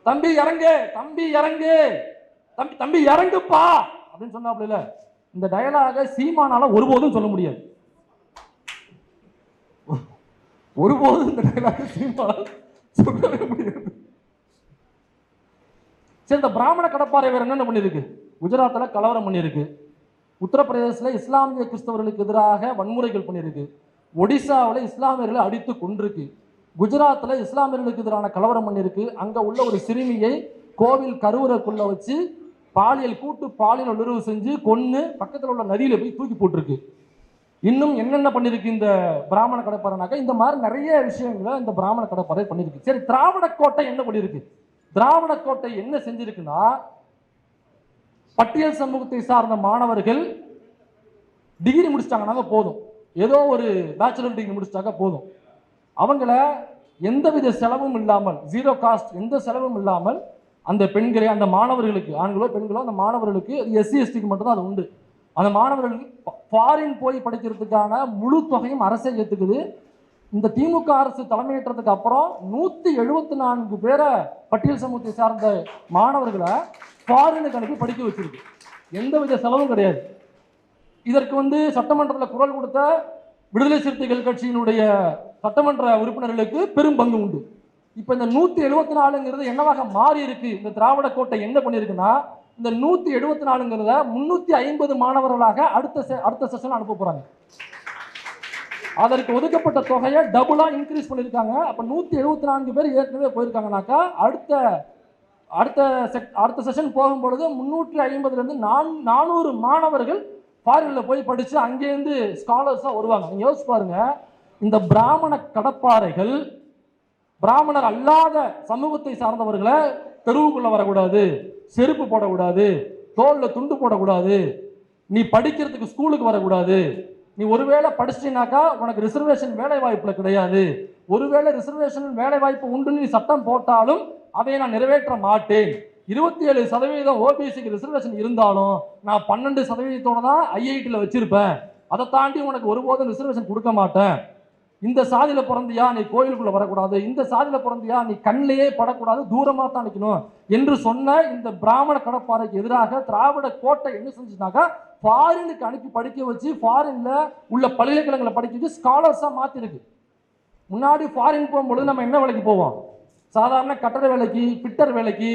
Speaker 1: தம்பி இறங்கு, தம்பி இறங்கு, தம்பி இறங்குப்பா அப்படின்னு சொன்னாப்புல இல்லை. இந்த டைலாக சீமானால ஒருபோதும் சொல்ல முடியாது. ஒருபோதும் இந்த டைலாக சீமானால சொல்லவே முடியாது. சரி, இந்த பிராமண கடப்பாறை வேற என்னென்ன பண்ணியிருக்கு? குஜராத்தில் கலவரம் பண்ணியிருக்கு, உத்தரப்பிரதேசத்தில் இஸ்லாமிய கிறிஸ்தவர்களுக்கு எதிராக வன்முறைகள் பண்ணியிருக்கு, ஒடிசாவில் இஸ்லாமியர்களை அடித்து கொண்டிருக்கு, குஜராத்தில் இஸ்லாமியர்களுக்கு எதிரான கலவரம் பண்ணியிருக்கு. அங்கே உள்ள ஒரு சிறுமியை கோவில் கருவறைக்குள்ள வச்சு கூட்டு பாலியல் உணர்வு செஞ்சு கொன்று பக்கத்தில் உள்ள நதியில் போய் தூக்கி போட்டிருக்கு. இன்னும் என்னென்ன பண்ணியிருக்கு இந்த பிராமண கடப்பாறைனாக்கா, இந்த மாதிரி நிறைய விஷயங்களை இந்த பிராமண கடப்பாறை பண்ணியிருக்கு. சரி, திராவிட கோட்டை என்ன பண்ணியிருக்கு? திராவிட கோட்டை என்ன செஞ்சிருக்குன்னா, பட்டியல் சமூகத்தை சார்ந்த மாணவர்கள் டிகிரி முடிச்சிட்டாங்கன்னாங்க போதும், ஏதோ ஒரு பேச்சுலர் டிகிரி முடிச்சிட்டாக்க போதும், அவங்கள எந்தவித செலவும் இல்லாமல், 0 காஸ்ட், எந்த செலவும் இல்லாமல் அந்த பெண்களை, அந்த மாணவர்களுக்கு, ஆண்களோ பெண்களோ, அந்த மாணவர்களுக்கு, SC STக்கு மட்டும்தான் அது உண்டு, அந்த மாணவர்களுக்கு ஃபாரின் போய் படிக்கிறதுக்கான முழு தொகையும் அரசே ஏற்றுக்குது. இந்த திமுக அரசு தலைமையேற்றதுக்கு அப்புறம் 174 பேரை பட்டியல் சமூகத்தை சார்ந்த மாணவர்களை ஃபாரினுக்கு அனுப்பி படிக்க வச்சிருக்கு, எந்தவித செலவும் கிடையாது. இதற்கு வந்து சட்டமன்றத்தில் குரல் கொடுத்த விடுதலை சிறுத்தைகள் கட்சியினுடைய சட்டமன்ற உறுப்பினர்களுக்கு பெரும் பங்கு உண்டு. இப்போ இந்த 174ங்கிறது என்னவாக மாறி இருக்கு? இந்த திராவிட கோட்டை என்ன பண்ணியிருக்குன்னா, இந்த 174ங்கிறத 350 மாணவர்களாக அடுத்த செஷன் அனுப்ப போறாங்க. அதற்கு ஒதுக்கப்பட்ட தொகையை டபுளா இன்க்ரீஸ் பண்ணியிருக்காங்க. அப்போ 174 பேர் ஏற்கனவே போயிருக்காங்கனாக்கா, அடுத்த செஷன் போகும்பொழுது 350லேருந்து 400 மாணவர்கள் ஃபாரின்ல போய் படிச்சு அங்கேருந்து ஸ்காலர்ஸாக வருவாங்க. நீங்கள் யோசிச்சு பாருங்க, இந்த பிராமண கடப்பாறைகள் பிராமணர் அல்லாத சமூகத்தை சார்ந்தவர்களை தெருவுக்குள்ள வரக்கூடாது, செருப்பு போடக்கூடாது, தோல்ல துண்டு போடக்கூடாது, நீ படிக்கிறதுக்கு ஸ்கூலுக்கு வரக்கூடாது, நீ ஒருவேளை படிச்சிட்டீனாக்கா உனக்கு ரிசர்வேஷன் வேலை வாய்ப்புல கிடையாது, ஒருவேளை ரிசர்வேஷன் வேலை வாய்ப்பு உண்டுன்னு நீ சட்டம் போட்டாலும் அதை நான் நிறைவேற்ற மாட்டேன். 27% ஓபிசிக்கு ரிசர்வேஷன் இருந்தாலும் நான் 12% தான் ஐஐடியில் வச்சிருப்பேன். அதை தாண்டி உனக்கு ஒருபோதும் ரிசர்வேஷன் கொடுக்க மாட்டேன். இந்த சாதியில பிறந்தியா நீ கோயிலுக்குள்ள வரக்கூடாது, இந்த சாதியில பிறந்தியா நீ கண்ணிலேயே படக்கூடாது, தூரமா தான் நிற்கணும் என்று சொன்ன இந்த பிராமண கடப்பாறைக்கு எதிராக திராவிட கோட்டை என்ன செஞ்சுனாக்கா ஃபாரினுக்கு அனுப்பி படிக்க வச்சு ஃபாரின்ல உள்ள பல்கலைக்கழகங்களை படிக்க வச்சு ஸ்காலர்ஸா மாத்திருக்கு. முன்னாடி ஃபாரின் போகும்பொழுது நம்ம என்ன வேலைக்கு போவோம்? சாதாரண கட்டட வேலைக்கு, பிட்டர் வேலைக்கு,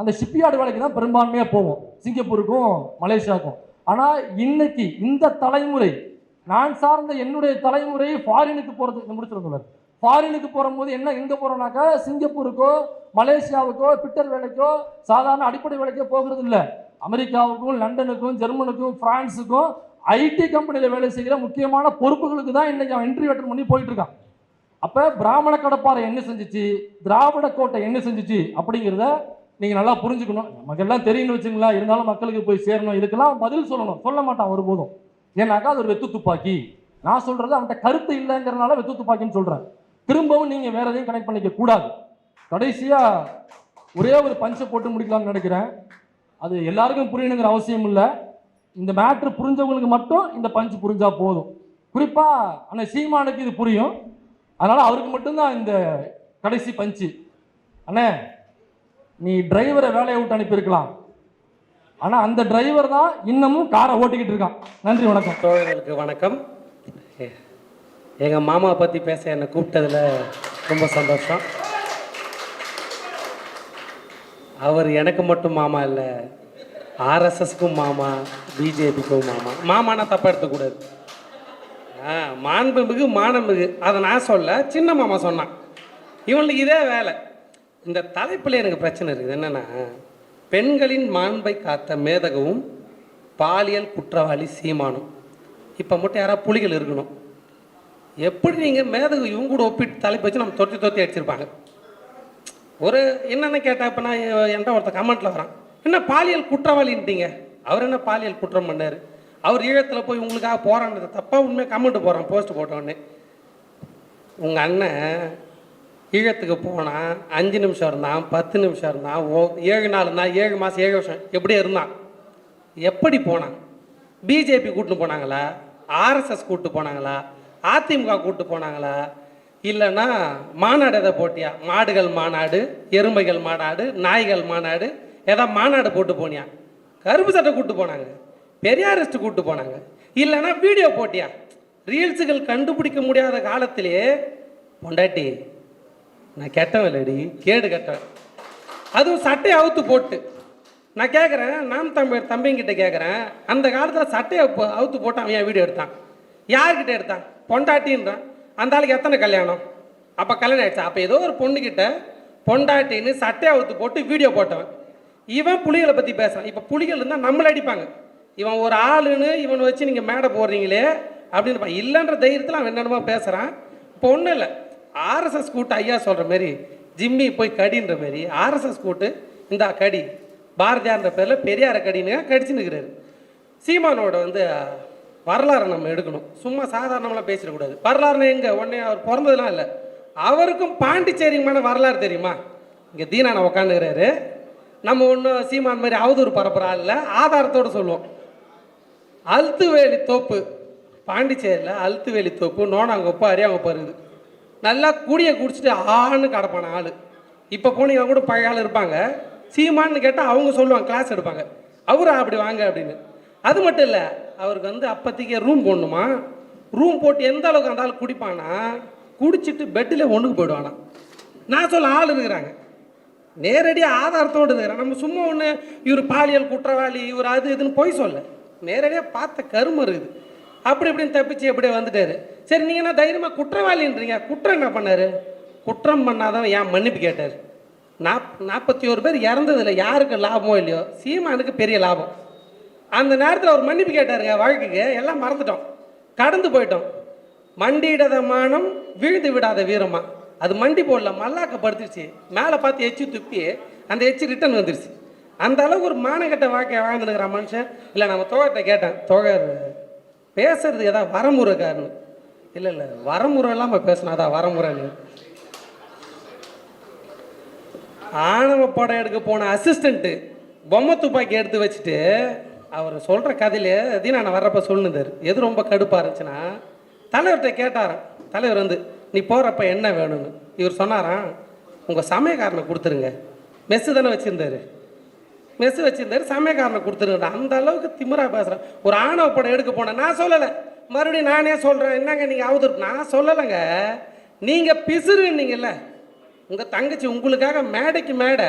Speaker 1: அந்த ஷிப்யார்டு வேலைக்கு தான் பெரும்பான்மையாக போவோம், சிங்கப்பூருக்கும் மலேசியாவுக்கும். ஆனால் இன்னைக்கு இந்த தலைமுறை, நான் சார்ந்த என்னுடைய தலைமுறை ஃபாரினுக்கு போகிறது முடிச்சிருந்தோம். ஃபாரினுக்கு போகும்போது என்ன எங்கே போகிறோம்னாக்கா சிங்கப்பூருக்கோ மலேசியாவுக்கோ பிட்டர் வேலைக்கோ சாதாரண அடிப்படை வேலைக்கோ போகிறது இல்லை. அமெரிக்காவுக்கும் லண்டனுக்கும் ஜெர்மனுக்கும் பிரான்ஸுக்கும் ஐடி கம்பெனியில் வேலை செய்கிற முக்கியமான பொறுப்புகளுக்கு தான் இன்னைக்கு அவன் இன்டர்வியூ அட்டெண்ட் பண்ணி போயிட்டு இருக்கான். அப்போ பிராமண கடப்பாறை என்ன செஞ்சிச்சு, திராவிட கோட்டை என்ன செஞ்சிச்சு அப்படிங்கிறத நீங்கள் நல்லா புரிஞ்சுக்கணும். நமக்கு எல்லாம் தெரியும்னு வச்சுங்களா, இருந்தாலும் மக்களுக்கு போய் சேரணும். இதுக்கெல்லாம் பதில் சொல்லணும். சொல்ல மாட்டான் ஒருபோதும். ஏன்னாக்கா அது ஒரு வெத்து துப்பாக்கி. நான் சொல்றது அவன்கிட்ட கருத்து இல்லைங்கிறதுனால வெத்து துப்பாக்கின்னு சொல்றேன். திரும்பவும் நீங்க வேற எதையும் கனெக்ட் பண்ணிக்க கூடாது. கடைசியா ஒரே ஒரு பஞ்சை போட்டு முடிக்கலாம்னு நினைக்கிறேன். அது எல்லாருக்கும் புரியணுங்கிற அவசியம் இல்லை. இந்த மேட்ரு புரிஞ்சவங்களுக்கு மட்டும் இந்த பஞ்சு புரிஞ்சா போதும். குறிப்பா அண்ணன் சீமானுக்கு இது புரியும், அதனால அவருக்கு மட்டும்தான் இந்த கடைசி பஞ்சு. அண்ணே, நீ டிரைவரை வேலையை விட்டு அனுப்பியிருக்கலாம், ஆனா அந்த டிரைவர் தான் இன்னமும் காரை ஓட்டிக்கிட்டு இருக்கான். நன்றி, வணக்கம்.
Speaker 2: தோழர்களுக்கு வணக்கம். எங்க மாமா பத்தி பேச என்னை கூப்பிட்டதுல ரொம்ப சந்தோஷம். அவர் எனக்கு மட்டும் மாமா இல்லை, ஆர்எஸ்எஸ்க்கும் மாமா, பிஜேபிக்கும் மாமா. மாமானா தப்பா எடுத்துக்கூடாது. மாண்புமிகு மானமிகு அதை நான் சொல்ல, சின்ன மாமா சொன்னான். இவனுக்கு இதே வேலை. இந்த தலைப்பில் எனக்கு பிரச்சனை இருக்குது. என்னென்னா, பெண்களின் மாண்பை காத்த மேதகவும் பாலியல் குற்றவாளி சீமானும். இப்போ மட்டும் யாராவது புலிகள் இருக்கணும். எப்படி நீங்கள் மேதகு இவங்க கூட ஒப்பிட்டு தலைப்பு வச்சு நம்ம தொத்தி அடிச்சிருப்பாங்க. ஒரு என்னென்ன கேட்டால், இப்போ நான் என்கிட்ட ஒருத்தர் கமெண்ட்டில் வரான், என்ன பாலியல் குற்றவாளின்ட்டீங்க, அவர் என்ன பாலியல் குற்றம் பண்ணார், அவர் ஈழத்தில் போய் உங்களுக்காக போராடுறது தப்பாக உண்மையாக கமெண்ட் போகிறான் போஸ்ட் போட்டோடனே. உங்கள் அண்ணன் ஈழத்துக்கு போனால் 5 நிமிஷம் இருந்தான், 10 நிமிஷம் இருந்தான், 7 நாள் இருந்தான், 7 மாதம் 7 வருஷம் எப்படியே இருந்தான். எப்படி போனான்? பிஜேபி கூப்பிட்டு போனாங்களா, ஆர்எஸ்எஸ் கூப்பிட்டு போனாங்களா, அதிமுக கூப்பிட்டு போனாங்களா, இல்லைன்னா மாநாடு எதை போட்டியா? மாடுகள் மாநாடு, எருமைகள் மாநாடு, நாய்கள் மாநாடு, ஏதாவது மாநாடு போட்டு போனியா? கருப்பு சட்டை கூப்பிட்டு போனாங்க, பெரியாரிஸ்ட் கூப்பிட்டு போனாங்க, இல்லைன்னா வீடியோ போட்டியா? ரீல்ஸுகள் கண்டுபிடிக்க முடியாத காலத்திலே பொண்டாட்டி நான் கெட்டவன் இல்லடி, கேடு கெட்டவன், அதுவும் சட்டையை அவுத்து போட்டு. நான் கேட்குறேன், நாம் தம்பிங்கிட்ட கேட்குறேன், அந்த காலத்தில் சட்டையை அவுத்து போட்டு அவன் என் வீடியோ எடுத்தான். யார்கிட்ட எடுத்தான்? பொண்டாட்டின்றான். அந்த ஆளுக்கு எத்தனை கல்யாணம்? அப்போ கல்யாணம் ஆயிடுச்சா? அப்போ ஏதோ ஒரு பொண்ணுக்கிட்ட பொண்டாட்டின்னு சட்டையை அவுத்து போட்டு வீடியோ போட்டவன். இவன் புலிகளை பற்றி பேசுகிறான். இப்போ புலிகள் இருந்தால் நம்மளை அடிப்பாங்க. இவன் ஒரு ஆளுன்னு இவனை வச்சு நீங்கள் மேடை போடுறீங்களே அப்படின்னு இல்லைன்ற தைரியத்தில் அவன் என்னென்னமோ பேசுகிறான். இப்போ ஒன்றும் இல்லை, ஆர்எஸ்எஸ் கூட்டு ஐயா சொல்கிற மாரி ஜிம்மி போய் கடின்ற மாரி ஆர்எஸ்எஸ் கூட்டு இந்த கடி பாரதியார்ன்ற பேரில் பெரியார கடின்னு கடிச்சுன்னு இருக்கிறாரு. சீமானோட வரலாறை நம்ம எடுக்கணும். சும்மா சாதாரணமெல்லாம் பேசிடக்கூடாது. வரலாறுன்னு எங்கே உடனே அவர் பிறந்ததுலாம் இல்லை. அவருக்கும் பாண்டிச்சேரிக்குமான வரலாறு தெரியுமா? இங்கே தீனான உக்காந்துக்கிறாரு. நம்ம ஒன்றும் சீமான் மாதிரி அவதூறு பரப்புறா இல்லை, ஆதாரத்தோடு சொல்லுவோம். அழுத்துவேலி தோப்பு, பாண்டிச்சேரியில் அழுத்துவேலி தோப்பு, நோனாங்கொப்பு, அரியாங்கொப்பு இருக்குது. நல்லா குடியை குடிச்சிட்டு ஆன்னு கிடப்பான ஆள். இப்போ போனீங்கன்னா கூட பழைய ஆள் இருப்பாங்க. சீமான்னு கேட்டால் அவங்க சொல்லுவாங்க, கிளாஸ் எடுப்பாங்க, அவரா அப்படி வாங்க அப்படின்னு. அது மட்டும் இல்லை, அவருக்கு அப்போதைக்கு ரூம் போடணுமா, ரூம் போட்டு எந்த அளவுக்கு அந்த ஆள் குடிப்பானா, குடிச்சிட்டு பெட்டில் ஒன்றுக்கு போயிடுவானா. நான் சொல்ல ஆள் இருக்கிறாங்க, நேரடியாக ஆதாரத்தோடு இருக்கிறாங்க. நம்ம சும்மா ஒன்று இவர் பாலியல் குற்றவாளி, இவர் அது இதுன்னு போய் சொல்ல, நேரடியாக பார்த்த கரும இருக்குது. அப்படி இப்படின்னு தப்பிச்சு எப்படியே வந்துட்டாரு. சரி, நீங்கள் என்ன தைரியமாக குற்றவாளின்றீங்க? குற்றம் என்ன பண்ணார்? குற்றம் பண்ணாதான் ஏன் மன்னிப்பு கேட்டார்? 41 பேர் இறந்ததில்லை, யாருக்கு லாபமோ இல்லையோ, சீமானுக்கு பெரிய லாபம். அந்த நேரத்தில் அவர் மன்னிப்பு கேட்டாருங்க. வாழ்க்கைக்கு எல்லாம் மறந்துட்டோம், கடந்து போயிட்டோம். மண்டியிடாத மானம் வீழ்ந்து விடாத வீரமா. அது மண்டி போடல, மல்லாக்கப்படுத்துருச்சு. மேலே பார்த்து எச்சி துப்பி அந்த எச்சி ரிட்டன் வந்துருச்சு. அந்த அளவுக்கு ஒரு மானக்கட்ட வாழ்க்கை வாழ்ந்துருக்கிற மனுஷன். இல்லை, நம்ம தோழர்கிட்ட கேட்டேன், தோழர் பேசுறது ஏதாவது வரமுறை காரணம். இல்லை வரமுறை இல்லாமல் பேசினாதான் வரமுறைன்னு. ஆணவ படம் எடுக்க போன அசிஸ்டண்ட்டு பொம்மை துப்பாக்கி எடுத்து வச்சுட்டு அவர் சொல்கிற கதையிலே அதையும் நான் வர்றப்ப சொல்லுந்தார். எது ரொம்ப கடுப்பாக இருந்துச்சுன்னா, தலைவர்கிட்ட கேட்டாராம். தலைவர் வந்து நீ போகிறப்ப என்ன வேணும்னு. இவர் சொன்னாராம், உங்கள் சமயக்காரனை கொடுத்துருங்க. மெஸ்ஸு தானே வச்சுருந்தாரு, மெஸ்ஸு வச்சுருந்தாரு, சமயக்காரனை கொடுத்துருங்க. அந்த அளவுக்கு திமிரா பேசுகிறேன். ஒரு ஆணவ படம் எடுக்க போனேன், நான் சொல்லலை, மறுபடியும் நானே சொல்கிறேன். என்னங்க நீங்கள் அவதூறு? நான் சொல்லலைங்க, நீங்கள் பிசுறுன்னீங்கல்ல. உங்கள் தங்கச்சி உங்களுக்காக மேடைக்கு மேடை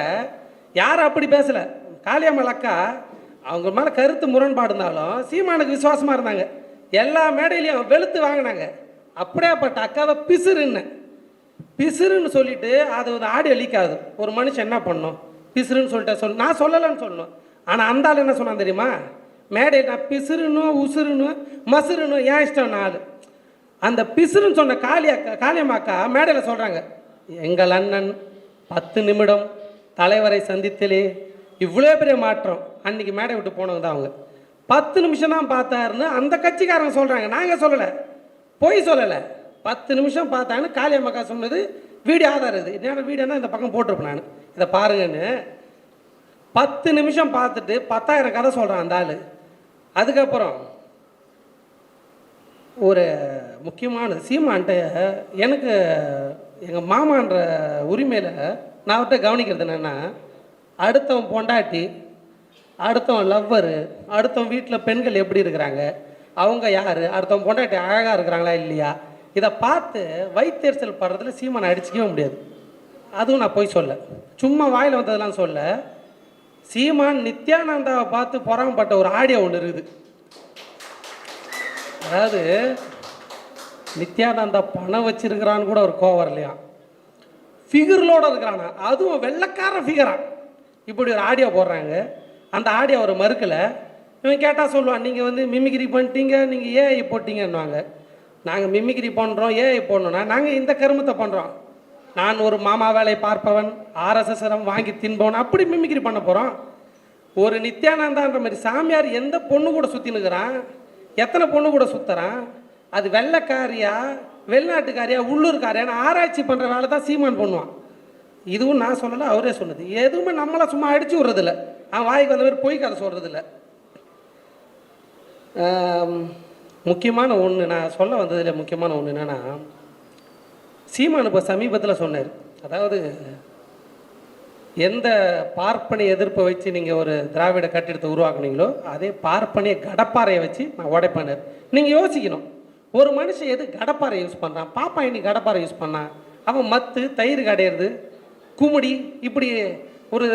Speaker 2: யாரும் அப்படி பேசலை. காளியம்மாள் அக்கா அவங்க மேலே கருத்து முரண்பாடு இருந்தாலும் சீமானுக்கு விசுவாசமாக இருந்தாங்க. எல்லா மேடையிலையும் வெளுத்து வாங்கினாங்க. அப்படியேப்பட்ட அக்காவை பிசுறுன்னு சொல்லிட்டு அது ஒரு ஆடியோ லீக் ஆகுது. ஒரு மனுஷன் என்ன பண்ணணும்? பிசுறுன்னு சொல்லிட்டு நான் சொல்லலைன்னு சொல்லணும். ஆனால் அந்த ஆள் என்ன சொன்னான் தெரியுமா? மேடையில் நான் பிசுறுன்னு உசுறுன்னு மசுறுன்னு ஏன் இஷ்டம் நாள். அந்த பிசுறுன்னு சொன்ன காளியம்மா அக்கா மேடையில் சொல்கிறாங்க, எங்கள் அண்ணன் 10 நிமிடம் தலைவரை சந்தித்தலே இவ்வளோ பெரிய மாற்றம். அன்றைக்கி மேடை விட்டு போனவங்க தான் அவங்க. 10 நிமிஷம் தான் பார்த்தாருன்னு அந்த கட்சிக்காரங்க சொல்கிறாங்க. நாங்கள் சொல்லலை, பொய் சொல்லலை. 10 நிமிஷம் பார்த்தான்னு காளியம்மாக்கா சொன்னது வீடியோ ஆதாரம். இது என்னோட வீடியோனா இந்த பக்கம் போட்டிருப்பேன் நான், இதை பாருங்கன்னு. 10 நிமிஷம் பார்த்துட்டு 10,000 கதை சொல்கிறான் அந்த ஆள். அதுக்கப்புறம் ஒரு முக்கியமான சீமான்ட்ட எனக்கு எங்கள் மாமான்ற உரிமையில் நான் அவர்கிட்ட கவனிக்கிறது என்னென்னா, அடுத்தவன் பொண்டாட்டி, அடுத்தவன் லவ்வரு, அடுத்தவன் வீட்டில் பெண்கள் எப்படி இருக்கிறாங்க, அவங்க யார், அடுத்தவன் பொண்டாட்டி அழகாக இருக்கிறாங்களா இல்லையா, இதை பார்த்து வயிற்றெரிச்சல் படுறதுல சீமானை அடிச்சிக்கவே முடியாது. அதுவும் நான் போய் சொல்ல, சும்மா வாயில் வந்ததெல்லாம் சொல்ல. சீமான் நித்யானந்தாவை பார்த்து பொறாமப்பட்ட ஒரு ஆடியோ ஒன்று இருக்குது. அதாவது நித்யானந்தா பணம் வச்சிருக்கிறான்னு கூட ஒரு கோவம் வரலையா, ஃபிகர்களோடு இருக்கிறானா, அதுவும் வெள்ளைக்கார ஃபிகரா. இப்படி ஒரு ஆடியோ போடுறாங்க. அந்த ஆடியோ ஒரு மறுக்கலை. இவன் கேட்டால் சொல்லுவான், நீங்கள் வந்து மிமிக்ரி பண்ணிட்டீங்க, நீங்கள் ஏஐ போட்டிங்கன்னுவாங்க. நாங்கள் மிமிக்ரி பண்ணுறோம், ஏஐ போடணுன்னா நாங்கள் இந்த கருமத்தை பண்ணுறோம். நான் ஒரு மாமா வேலை பார்ப்பவன், ஆர்எஸ்எஸ்ரம் வாங்கி தின்பவன், அப்படி மிமிக்ரி பண்ண போகிறோம். ஒரு நித்யானந்தான்ற மாதிரி சாமியார் எந்த பொண்ணு கூட சுற்றினுக்கிறான், எத்தனை பொண்ணு கூட சுற்றுறான், அது வெள்ளைக்காரியா வெளிநாட்டுக்காரியா உள்ளூர்காரியான்னு ஆராய்ச்சி பண்ணுற வேலை தான் சீமான் பண்ணுவான். இதுவும் நான் சொல்லலை, அவரே சொன்னது. எதுவுமே நம்மளை சும்மா அடித்து விட்றதில்ல, அவன் வாய்க்கு வந்த மாதிரி பொய் கதை சொல்கிறதில்ல. முக்கியமான ஒன்று நான் சொல்ல வந்ததில் முக்கியமான ஒன்று என்னென்னா, சீமான் இப்போ சமீபத்தில் சொன்னார், அதாவது எந்த பார்ப்பனை எதிர்ப்பை வச்சு நீங்கள் ஒரு திராவிட கட்டிடத்தை உருவாக்குனீங்களோ அதே பார்ப்பனைய கடப்பாறையை வச்சு நான் உடைப்பேன். நீங்கள் யோசிக்கணும், ஒரு மனுஷன் எது கடப்பாறை யூஸ் பண்ணுறான்? பாப்பா இன்னைக்கு கடப்பாறை யூஸ் பண்ணான், அவன் மத்து தயிர் கடையிறது, குமுடி, இப்படி ஒரு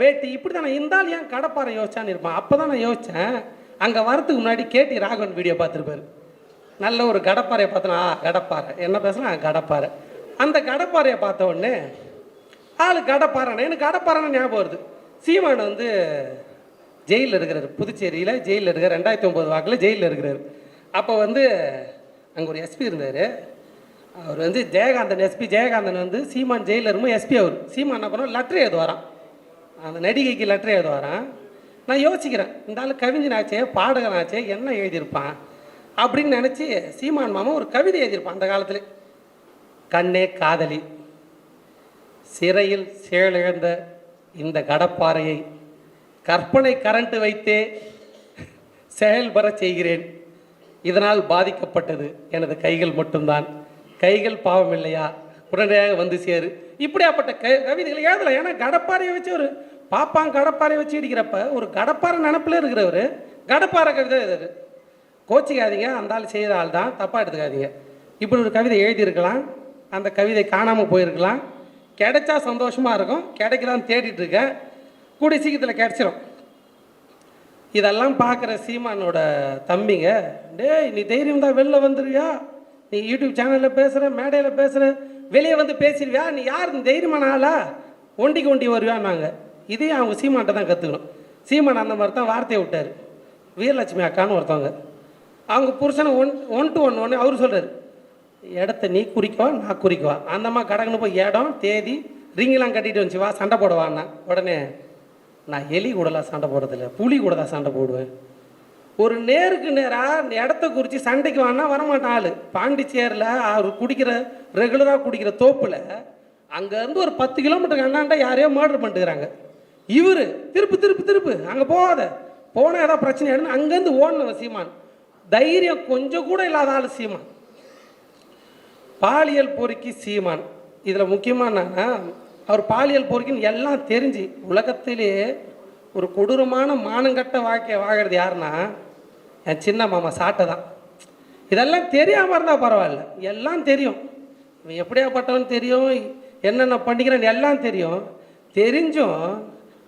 Speaker 2: வேட்டி, இப்படி தான் நான் இருந்தாலும் ஏன் கடப்பாறை யோசிச்சான்னு இருப்பான். அப்போ தான் நான் யோசித்தேன், அங்கே வரத்துக்கு முன்னாடி கேடி ராகவன் வீடியோ பார்த்துருப்பாரு. நல்ல ஒரு கடப்பாறையை பார்த்தோன்னா, கடப்பாறை என்ன பேசுனா கடப்பாறை. அந்த கடப்பாறையை பார்த்த உடனே ஆள் கடப்பாறைண்ணே, எனக்கு கடப்பாறைன்னு ஞாபகம் வருது. சீமான் வந்து ஜெயிலில் இருக்கிறார், புதுச்சேரியில் ஜெயிலில் இருக்கிறார். 2009 வாக்கில் ஜெயிலில் இருக்கிறார். அப்போ வந்து அங்கே ஒரு எஸ்பி இருந்தார். அவர் வந்து ஜெயகாந்தன், எஸ்பி ஜெயகாந்தன் வந்து சீமான் ஜெயிலில் இருக்கும்போது எஸ்பி அவர். சீமான் என்ன பண்ணோம், லெட்டர் எழுது வரான், அந்த நடிகைக்கு லெட்டர் எழுது வரான். நான் யோசிக்கிறேன், இந்த ஆள் கவிஞனாச்சே பாடகனாச்சே என்ன எழுதியிருப்பான் அப்படின்னு நினச்சி சீமான் மாமா ஒரு கவிதை எழுதியிருப்பான் அந்த காலத்தில். கண்ணே காதலி, சிறையில் செயலிழந்த இந்த கடப்பாறையை கற்பனை கரண்ட் வைத்தே செயல்பட செய்கிறேன். இதனால் பாதிக்கப்பட்டது எனது கைகள் மட்டும்தான். கைகள் பாவம் இல்லையா, உடனடியாக வந்து சேரு. இப்படியாப்பட்ட கவிதைகளை எழுதலாம். ஏன்னா கடப்பாறையை வச்சு ஒரு பாப்பான் கடப்பாறையை வச்சு இடிக்கிறப்ப ஒரு கடப்பாறை நினப்பில் இருக்கிறவர் கடப்பாறை கவிதை எழுதுறாரு. கோச்சிக்காதீங்க, அந்த ஆள் செய்கிற ஆள் தான், தப்பாக எடுத்துக்காதீங்க. இப்படி ஒரு கவிதை எழுதியிருக்கலாம், அந்த கவிதை காணாமல் போயிருக்கலாம். கிடைச்சா சந்தோஷமாக இருக்கும், கிடைக்கலான்னு தேடிட்டுருக்கேன், கூடிய சீக்கிரத்தில் கிடச்சிரும். இதெல்லாம் பார்க்குற சீமானோட தம்பிங்க, டேய் நீ தைரியம் தான் வெளில வந்துடுவியா, நீ யூடியூப் சேனலில் பேசுகிற, மேடையில் பேசுகிற, வெளியே வந்து பேசிடுவியா, நீ யார் நீ தைரியமான ஆளா, ஒண்டிக்கு ஒண்டி வருவியான்னாங்க. இதையும் அவங்க சீமான்ட்ட தான் கற்றுக்கணும். சீமான் அந்த மாதிரி தான் வார்த்தையை விட்டார். வீரலட்சுமி அக்கான்னு ஒருத்தவங்க, அவங்க புருஷனை ஒன் டு ஒன்று அவர் சொல்கிறார், இடத்த நீ குறிக்கவா நான் குறிக்கவா? அந்தம்மா கடக்குன்னு போய் இடம் தேதி ரிங்கெலாம் கட்டிட்டு வந்துச்சு, வா சண்டை போடுவான்னா. உடனே நான் எலி கூடலாம் சண்டை போடுறதில்ல, புலி கூட தான் சண்டை போடுவேன். ஒரு நேருக்கு நேராக இடத்த குறித்து சண்டைக்கு வானா வரமாட்டான் ஆள். பாண்டிச்சேரியில் அவர் குடிக்கிற ரெகுலராக குடிக்கிற தோப்பில் அங்கேருந்து ஒரு 10 கிலோமீட்டருக்கு அண்ணாண்டா யாரையோ மர்டர் பண்ணிட்டுக்கிறாங்க. இவர் திருப்பு அங்கே போகாத, போனால் ஏதாவது பிரச்சனை ஆயிடுன்னு அங்கேருந்து ஓடினவன் சீமான். தைரியம் கொஞ்சம் கூட இல்லாத ஆள் சீமான். பாலியல் பொறுக்கி சீமான். இதில் முக்கியமாக என்னன்னா, அவர் பாலியல் பொறுக்கின்னு எல்லாம் தெரிஞ்சு உலகத்திலே ஒரு கொடூரமான மானங்கட்ட வாழ்க்கையை வாழறது யாருன்னா என் சின்ன மாமா சாட்டை தான். இதெல்லாம் தெரியாமல் இருந்தால் பரவாயில்ல, எல்லாம் தெரியும். இவன் எப்படியாப்பட்டவன் தெரியும், என்னென்ன பண்ணிக்கிறான்னு எல்லாம் தெரியும். தெரிஞ்சும்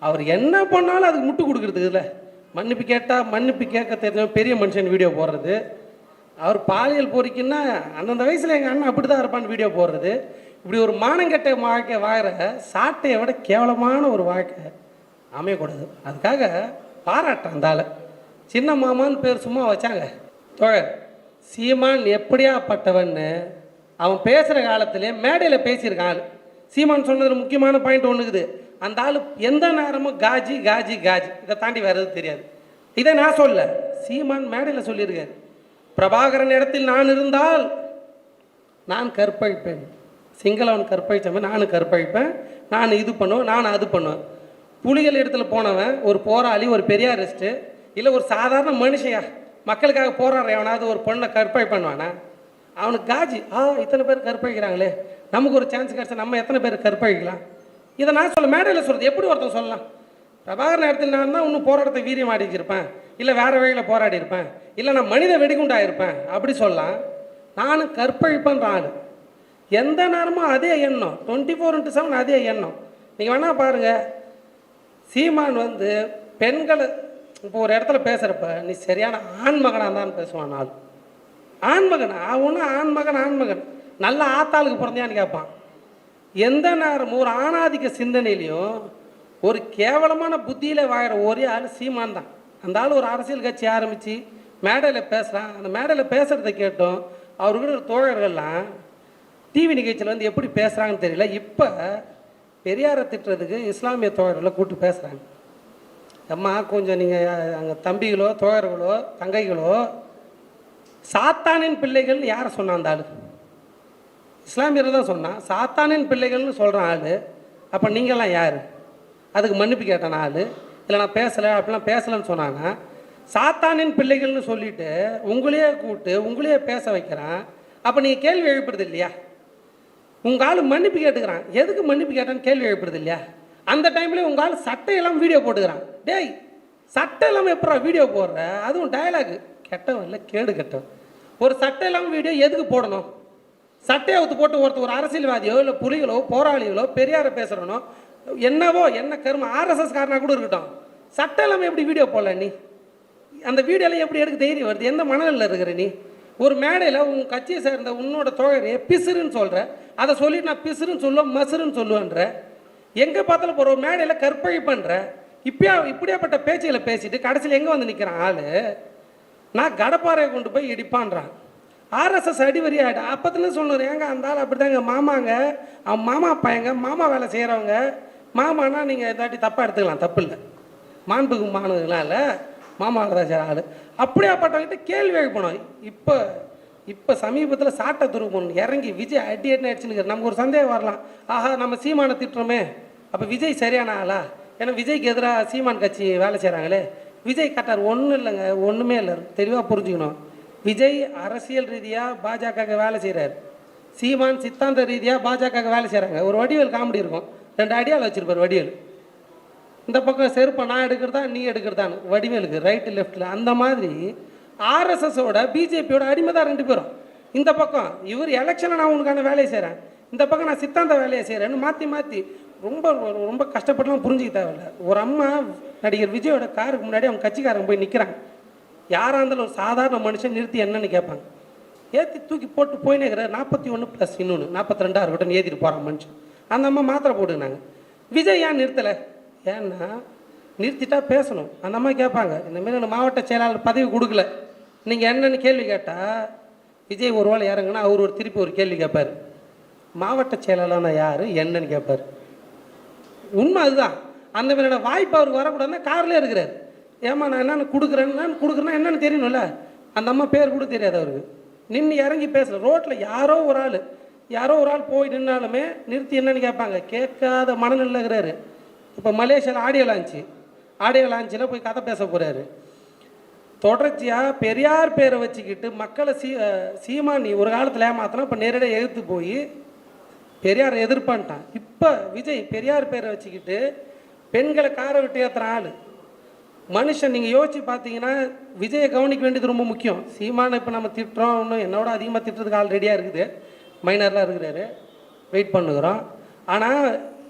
Speaker 2: அவர் என்ன பண்ணாலும் அதுக்கு முட்டு கொடுக்குறதுக்கு இல்லை. மன்னிப்பு கேட்டால் மன்னிப்பு கேட்க தெரிஞ்ச பெரிய மனுஷன் வீடியோ போடுறது. அவர் பாலியல் பொறிக்குன்னா அந்தந்த வயசில் எங்கள் அண்ணன் அப்படி தான் இருப்பான்னு வீடியோ போடுறது. இப்படி ஒரு மானங்கெட்ட வாழ்க்கை வாழற சாட்டையை விட கேவலமான ஒரு வாழ்க்கை அமையக்கூடாது. அதுக்காக பாராட்டேன் அந்த ஆளை. சின்ன மாமான்னு பேர் சும்மா வச்சாங்க. தோழர் சீமான் எப்படியாப்பட்டவன்னு அவன் பேசுகிற காலத்திலே மேடையில் பேசியிருக்கான் ஆள். சீமான் சொன்னதில் முக்கியமான பாயிண்ட் ஒன்றுக்குது. அந்த ஆள் எந்த நேரமும் காஜி காஜி காஜி, இதை தாண்டி வர்றது தெரியாது. இதை நான் சொல்ல, சீமான் மேடையில் சொல்லியிருக்காரு. பிரபாகரன் இடத்தில் நான் இருந்தால் நான் கற்பழிப்பேன், சிங்களவன் கற்பழிச்சவன் நானும் கற்பழிப்பேன், நான் இது பண்ணுவேன், நான் அது பண்ணுவேன். புலிகள் இடத்துல போனவன் ஒரு போராளி, ஒரு பெரியாரிஸ்ட்டு, இல்லை ஒரு சாதாரண மனுஷையா மக்களுக்காக போராடுற எவனாவது ஒரு பொண்ணை கற்பழி பண்ணுவானா? அவனுக்கு காஜி, இத்தனை பேர் கற்பழிக்கிறாங்களே, நமக்கு ஒரு சான்ஸ் கிடச்சா நம்ம எத்தனை பேர் கற்பழிக்கலாம்? இதை நான் சொல்ல மேடையில் சொல்கிறது. எப்படி ஒருத்தன் சொல்லலாம்? பிரபாகரன் இடத்துல நான் தான் இன்னும் போராட்டத்தை வீரியம் ஆடிச்சிருப்பேன், இல்லை வேறு வழியில் போராடி இருப்பேன், இல்லை நான் மனித வெடிகுண்டாயிருப்பேன் அப்படி சொல்லலாம். நானும் கற்பழிப்பேன்ற ஆள். எந்த நேரமும் அதே எண்ணம், 24/7 அதே எண்ணம். நீங்கள் வேணால் பாருங்கள், சீமான் வந்து பெண்களை இப்போ ஒரு இடத்துல பேசுகிறப்ப நீ சரியான ஆண்மகனாக தான் பேசுவான். ஆள் ஆண்மகன் அவனும் ஆண்மகன் நல்ல ஆத்தாளுக்கு பிறந்தியான்னு கேட்பான். எந்த நேரமும் ஒரு ஆணாதிக்க சிந்தனையிலையும் ஒரு கேவலமான புத்தியில் வாழற ஒரே ஆள் சீமான் தான். அந்த ஆள் ஒரு அரசியல் கட்சி ஆரம்பித்து மேடையில் பேசுகிறான். அந்த மேடையில் பேசுகிறத கேட்டோம் அவர்கிட்ட தோழர்கள்லாம் டிவி நிகழ்ச்சியில் வந்து எப்படி பேசுகிறாங்கன்னு தெரியல. இப்போ பெரியாரை திட்டுறதுக்கு இஸ்லாமிய தோழர்களை கூப்பிட்டு பேசுகிறாங்க. அம்மா கொஞ்சம் நீங்கள் அங்கே தம்பிகளோ தோழர்களோ தங்கைகளோ சாத்தானின் பிள்ளைகள் யாரை சொன்னான் அந்த ஆள்? இஸ்லாமியர் தான் சொன்னான். சாத்தானின் பிள்ளைகள்னு சொல்கிறான் ஆள். அப்போ நீங்கள்லாம் யார்? அதுக்கு மன்னிப்பு கேட்டான ஆள். இல்லை நான் பேசலை அப்படிலாம் பேசலைன்னு சொன்னாங்கன்னா, சாத்தானின் பிள்ளைகள்னு சொல்லிவிட்டு உங்களையே கூப்பிட்டு உங்களையே பேச வைக்கிறான். அப்போ நீங்கள் கேள்வி எழுப்புறது இல்லையா? உங்கள் ஆள் மன்னிப்பு கேட்டுக்கிறான், எதுக்கு மன்னிப்பு கேட்டான்னு கேள்வி எழுப்புறது இல்லையா? அந்த டைம்லேயே உங்கள் ஆள் சட்டையெல்லாம் வீடியோ போட்டுக்கிறான். டேய் சட்டை இல்லாமல் எப்படா வீடியோ போடுற? அதுவும் டயலாகு கெட்டவன் இல்லை கேடு கெட்டவன். ஒரு சட்டை இல்லாமல் வீடியோ எதுக்கு போடணும்? சட்டையை அவுத்து போட்டு ஒரு அரசியல்வாதியோ இல்லை புலிகளோ போராளிகளோ பெரியாரை பேசுகிறனோ என்னவோ என்ன கரும ஆர்எஸ்எஸ் காரனாக கூட இருக்கட்டும், சட்டை இல்லாமல் எப்படி வீடியோ போடல? நீ அந்த வீடியோலாம் எப்படி எடுக்க தைரியம் வருது? எந்த மனநிலையில் இருக்கிற நீ? ஒரு மேடையில் உன் கட்சியை சேர்ந்த உன்னோட தோழரையே பிசுறுன்னு சொல்கிற, அதை சொல்லிட்டு நான் பிசுறுன்னு சொல்லுவேன் மசுறுன்னு சொல்லுவேன்ற, எங்கே பார்த்தாலும் போகிற ஒரு மேடையில் கற்பழி பண்ணுற. இப்படியாப்பட்ட பேச்சுகளை பேசிட்டு கடைசியில் எங்கே வந்து நிற்கிறான் ஆள்? நான் கடப்பாறையை கொண்டு போய் இடிப்பான்றான். ஆர்எஸ்எஸ் அடிவரி ஆகிடும். அப்போத்துல சொன்னார், ஏங்க அந்த ஆள் அப்படி தாங்க மாமாங்க, அவன் மாமா பையங்க, மாமா வேலை செய்கிறவங்க. மாமானா நீங்கள் இதாட்டி தப்பாக எடுத்துக்கலாம், தப்பு இல்லை, மாண்புக்கு மாணவர்களாம் இல்லை, மாமா வேலை தான் செய்கிற ஆள். அப்படியாப்பட்டவங்கிட்ட கேள்வி எழுப்பணும். இப்போ சமீபத்தில் சாட்டை துருப்பணும் இறங்கி விஜய் அடி அடிச்சுன்னு நமக்கு ஒரு சந்தேகம் வரலாம். ஆஹா நம்ம சீமானை திட்டுறோமே, அப்போ விஜய் சரியான ஆளா? ஏன்னா விஜய்க்கு எதிராக சீமான் கட்சி வேலை செய்கிறாங்களே. விஜய் கட்டார் ஒன்றும் இல்லைங்க, ஒன்றுமே இல்லை, தெளிவாக புரிஞ்சுக்கணும். விஜய் அரசியல் ரீதியாக பாஜக வேலை செய்கிறார், சீமான் சித்தாந்த ரீதியாக பாஜக வேலை செய்கிறாங்க. ஒரு வடிவேல் காமெடி இருக்கும், 2 அடியால் வச்சுருப்பார் வடிவேல். இந்த பக்கம் செருப்பை நான் எடுக்கிறதா நீ எடுக்கிறதான்னு வடிவேலுக்கு ரைட்டு லெஃப்டில். அந்த மாதிரி ஆர்எஸ்எஸோட பிஜேபியோட அடிமை தான் 2 பேரும். இந்த பக்கம் இவர் எலெக்ஷனை நான் உனக்கான வேலையை செய்கிறேன், இந்த பக்கம் நான் சித்தாந்த வேலையை செய்கிறேன்னு மாற்றி ரொம்ப ரொம்ப கஷ்டப்பட்டுலாம் புரிஞ்சிக்க தேவையில்லை. ஒரு அம்மா நடிகர் விஜயோட காருக்கு முன்னாடி அவங்க கட்சிக்காரங்க போய் நிற்கிறாங்க. யாராக இருந்தாலும் ஒரு சாதாரண மனுஷன் நிறுத்தி என்னன்னு கேட்பாங்க. ஏற்றி தூக்கி போட்டு போயினே இருக்கிற 41 + இன்னொன்று 42 இருக்கட்டும் ஏற்றிட்டு போகிறான் மனுஷன். அந்த அம்மா மாத்திரை போட்டுனாங்க. விஜய் ஏன் நிறுத்தலை? ஏன்னா நிறுத்திட்டா பேசணும். அந்த அம்மா கேட்பாங்க, இந்தமாரி எனக்கு மாவட்ட செயலாளர் பதவி கொடுக்கல, நீங்கள் என்னென்னு கேள்வி கேட்டால் விஜய் ஒரு வேளை இறங்குனா அவர் ஒரு திருப்பி ஒரு கேள்வி கேட்பார், மாவட்ட செயலாளர்னா யார் என்னன்னு கேட்பார். உண்மை அதுதான். அந்த மாதிரியான வாய்ப்பு அவருக்கு வரக்கூடாதுன்னா கார்லேயே இருக்கிறார். ஏமா நான் என்னென்னு கொடுக்குறேன்னா என்னென்னு தெரியணும்ல. அந்த அம்மா பேர் கூட தெரியாது அவருக்கு. நின்று இறங்கி பேசல. ரோட்டில் யாரோ ஒரு ஆள் போய் நின்னாலுமே நிறுத்தி என்னன்னு கேட்பாங்க. கேட்காத மனநிலையில் இருக்கிறாரு. இப்போ மலேசியாவில் ஆடியோ லான்ச்சில் போய் கதை பேச போகிறாரு. தொடர்ச்சியாக பெரியார் பேரை வச்சுக்கிட்டு மக்களை சீமானி ஒரு காலத்தில் ஏமாத்தினா இப்போ நேரடியாக எதிர்த்து போய் பெரியார் எதிர்ப்பான்ட்டான். இப்போ விஜய் பெரியார் பேரை வச்சுக்கிட்டு பெண்களை காரை விட்டு ஏற்றுற ஆள் மனுஷன். நீங்கள் யோசிச்சு பார்த்தீங்கன்னா விஜயை கவனிக்க வேண்டியது ரொம்ப முக்கியம். சீமானை இப்போ நம்ம திட்டுறோம், இன்னும் என்னோட அதிகமாக திட்டுறதுக்கு ஆள் ரெடியாக இருக்குது. மைனர்லாம் இருக்கிறாரு, வெயிட் பண்ணுகிறோம். ஆனால்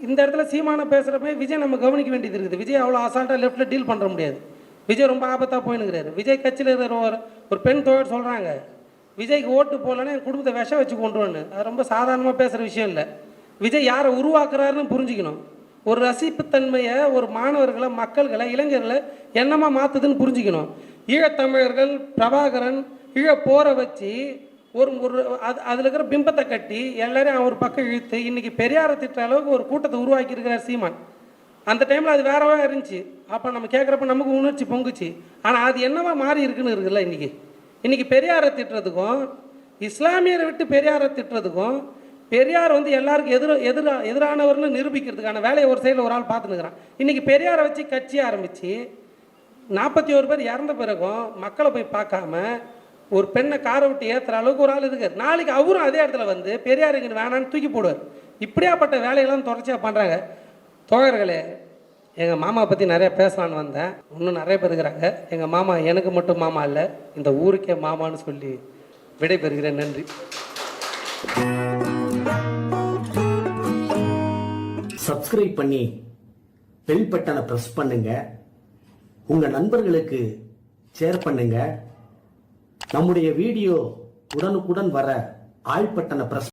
Speaker 2: இந்த இடத்துல சீமானை பேசுகிறப்ப விஜய் நம்ம கவனிக்க வேண்டியது இருக்குது. விஜய் அவ்வளோ அசால்ட்டாக லெஃப்ட்டில் டீல் பண்ணுற முடியாது. விஜய் ரொம்ப ஆபத்தாக போயினுக்கிறாரு. விஜய் கட்சியில் இருக்கிற ஒரு பெண் தோழர் சொல்கிறாங்க, விஜய்க்கு ஓட்டு போடலன்னா என் குடும்பத்தை விஷம் வச்சு கொண்டுருவான்னு. அது ரொம்ப சாதாரணமாக பேசுகிற விஷயம் இல்லை. விஜய் யாரை உருவாக்குறாருன்னு புரிஞ்சுக்கணும். ஒரு ரசிப்புத்தன்மையை ஒரு மாணவர்களை, மக்கள்களை, இளைஞர்களை என்னமா மாற்றுதுன்னு புரிஞ்சுக்கணும். ஈழத்தமிழர்கள் பிரபாகரன் போரை வச்சு அதில் இருக்கிற பிம்பத்தை கட்டி எல்லாரையும் ஒரு பக்கம் இழுத்து இன்னைக்கு பெரியாரை திட்டுற அளவுக்கு ஒரு கூட்டத்தை உருவாக்கி இருக்கிறார் சீமான். அந்த டைமில் அது வேறவா இருந்துச்சு. அப்போ நம்ம கேட்குறப்ப நமக்கு உணர்ச்சி பொங்குச்சு. ஆனால் அது என்னவா மாறி இருக்குன்னு இருக்குல்ல. இன்னைக்கு பெரியாரை திட்டுறதுக்கும் இஸ்லாமியரை விட்டு பெரியாரை திட்டுறதுக்கும் பெரியார் எல்லாருக்கும் எதிரானவர்னு நிரூபிக்கிறதுக்கான வேலையை ஒரு சைடில் ஒரு ஆள் பார்த்துன்னுக்கிறான். இன்றைக்கி பெரியாரை வச்சு கட்சி ஆரம்பித்து 41 பேர் இறந்த பிறகும் மக்களை போய் பார்க்காம ஒரு பெண்ணை காரை விட்டு ஏற்றுற அளவுக்கு ஒரு ஆள் இருக்கார். நாளைக்கு அவரும் அதே இடத்துல வந்து பெரியார் இங்கே வேணான்னு தூக்கி போடுவார். இப்படியாப்பட்ட வேலையெல்லாம் தொடர்ச்சியாக பண்ணுறாங்க. தோழர்களே, எங்கள் மாமா பற்றி நிறைய பேசலான்னு வந்தேன். இன்னும் நிறைய பேர் இருக்கிறாங்க. எங்கள் மாமா எனக்கு மட்டும் மாமா இல்லை, இந்த ஊருக்கே மாமான்னு சொல்லி விடைபெறுகிறேன். நன்றி.
Speaker 3: சப்ஸ்கிரைப் பண்ணி பெல் பட்டனை பிரஸ் பண்ணுங்க. உங்க நண்பர்களுக்கு ஷேர் பண்ணுங்க. நம்முடைய வீடியோ உடனுக்குடன் வர ஆல் பட்டனை பிரஸ்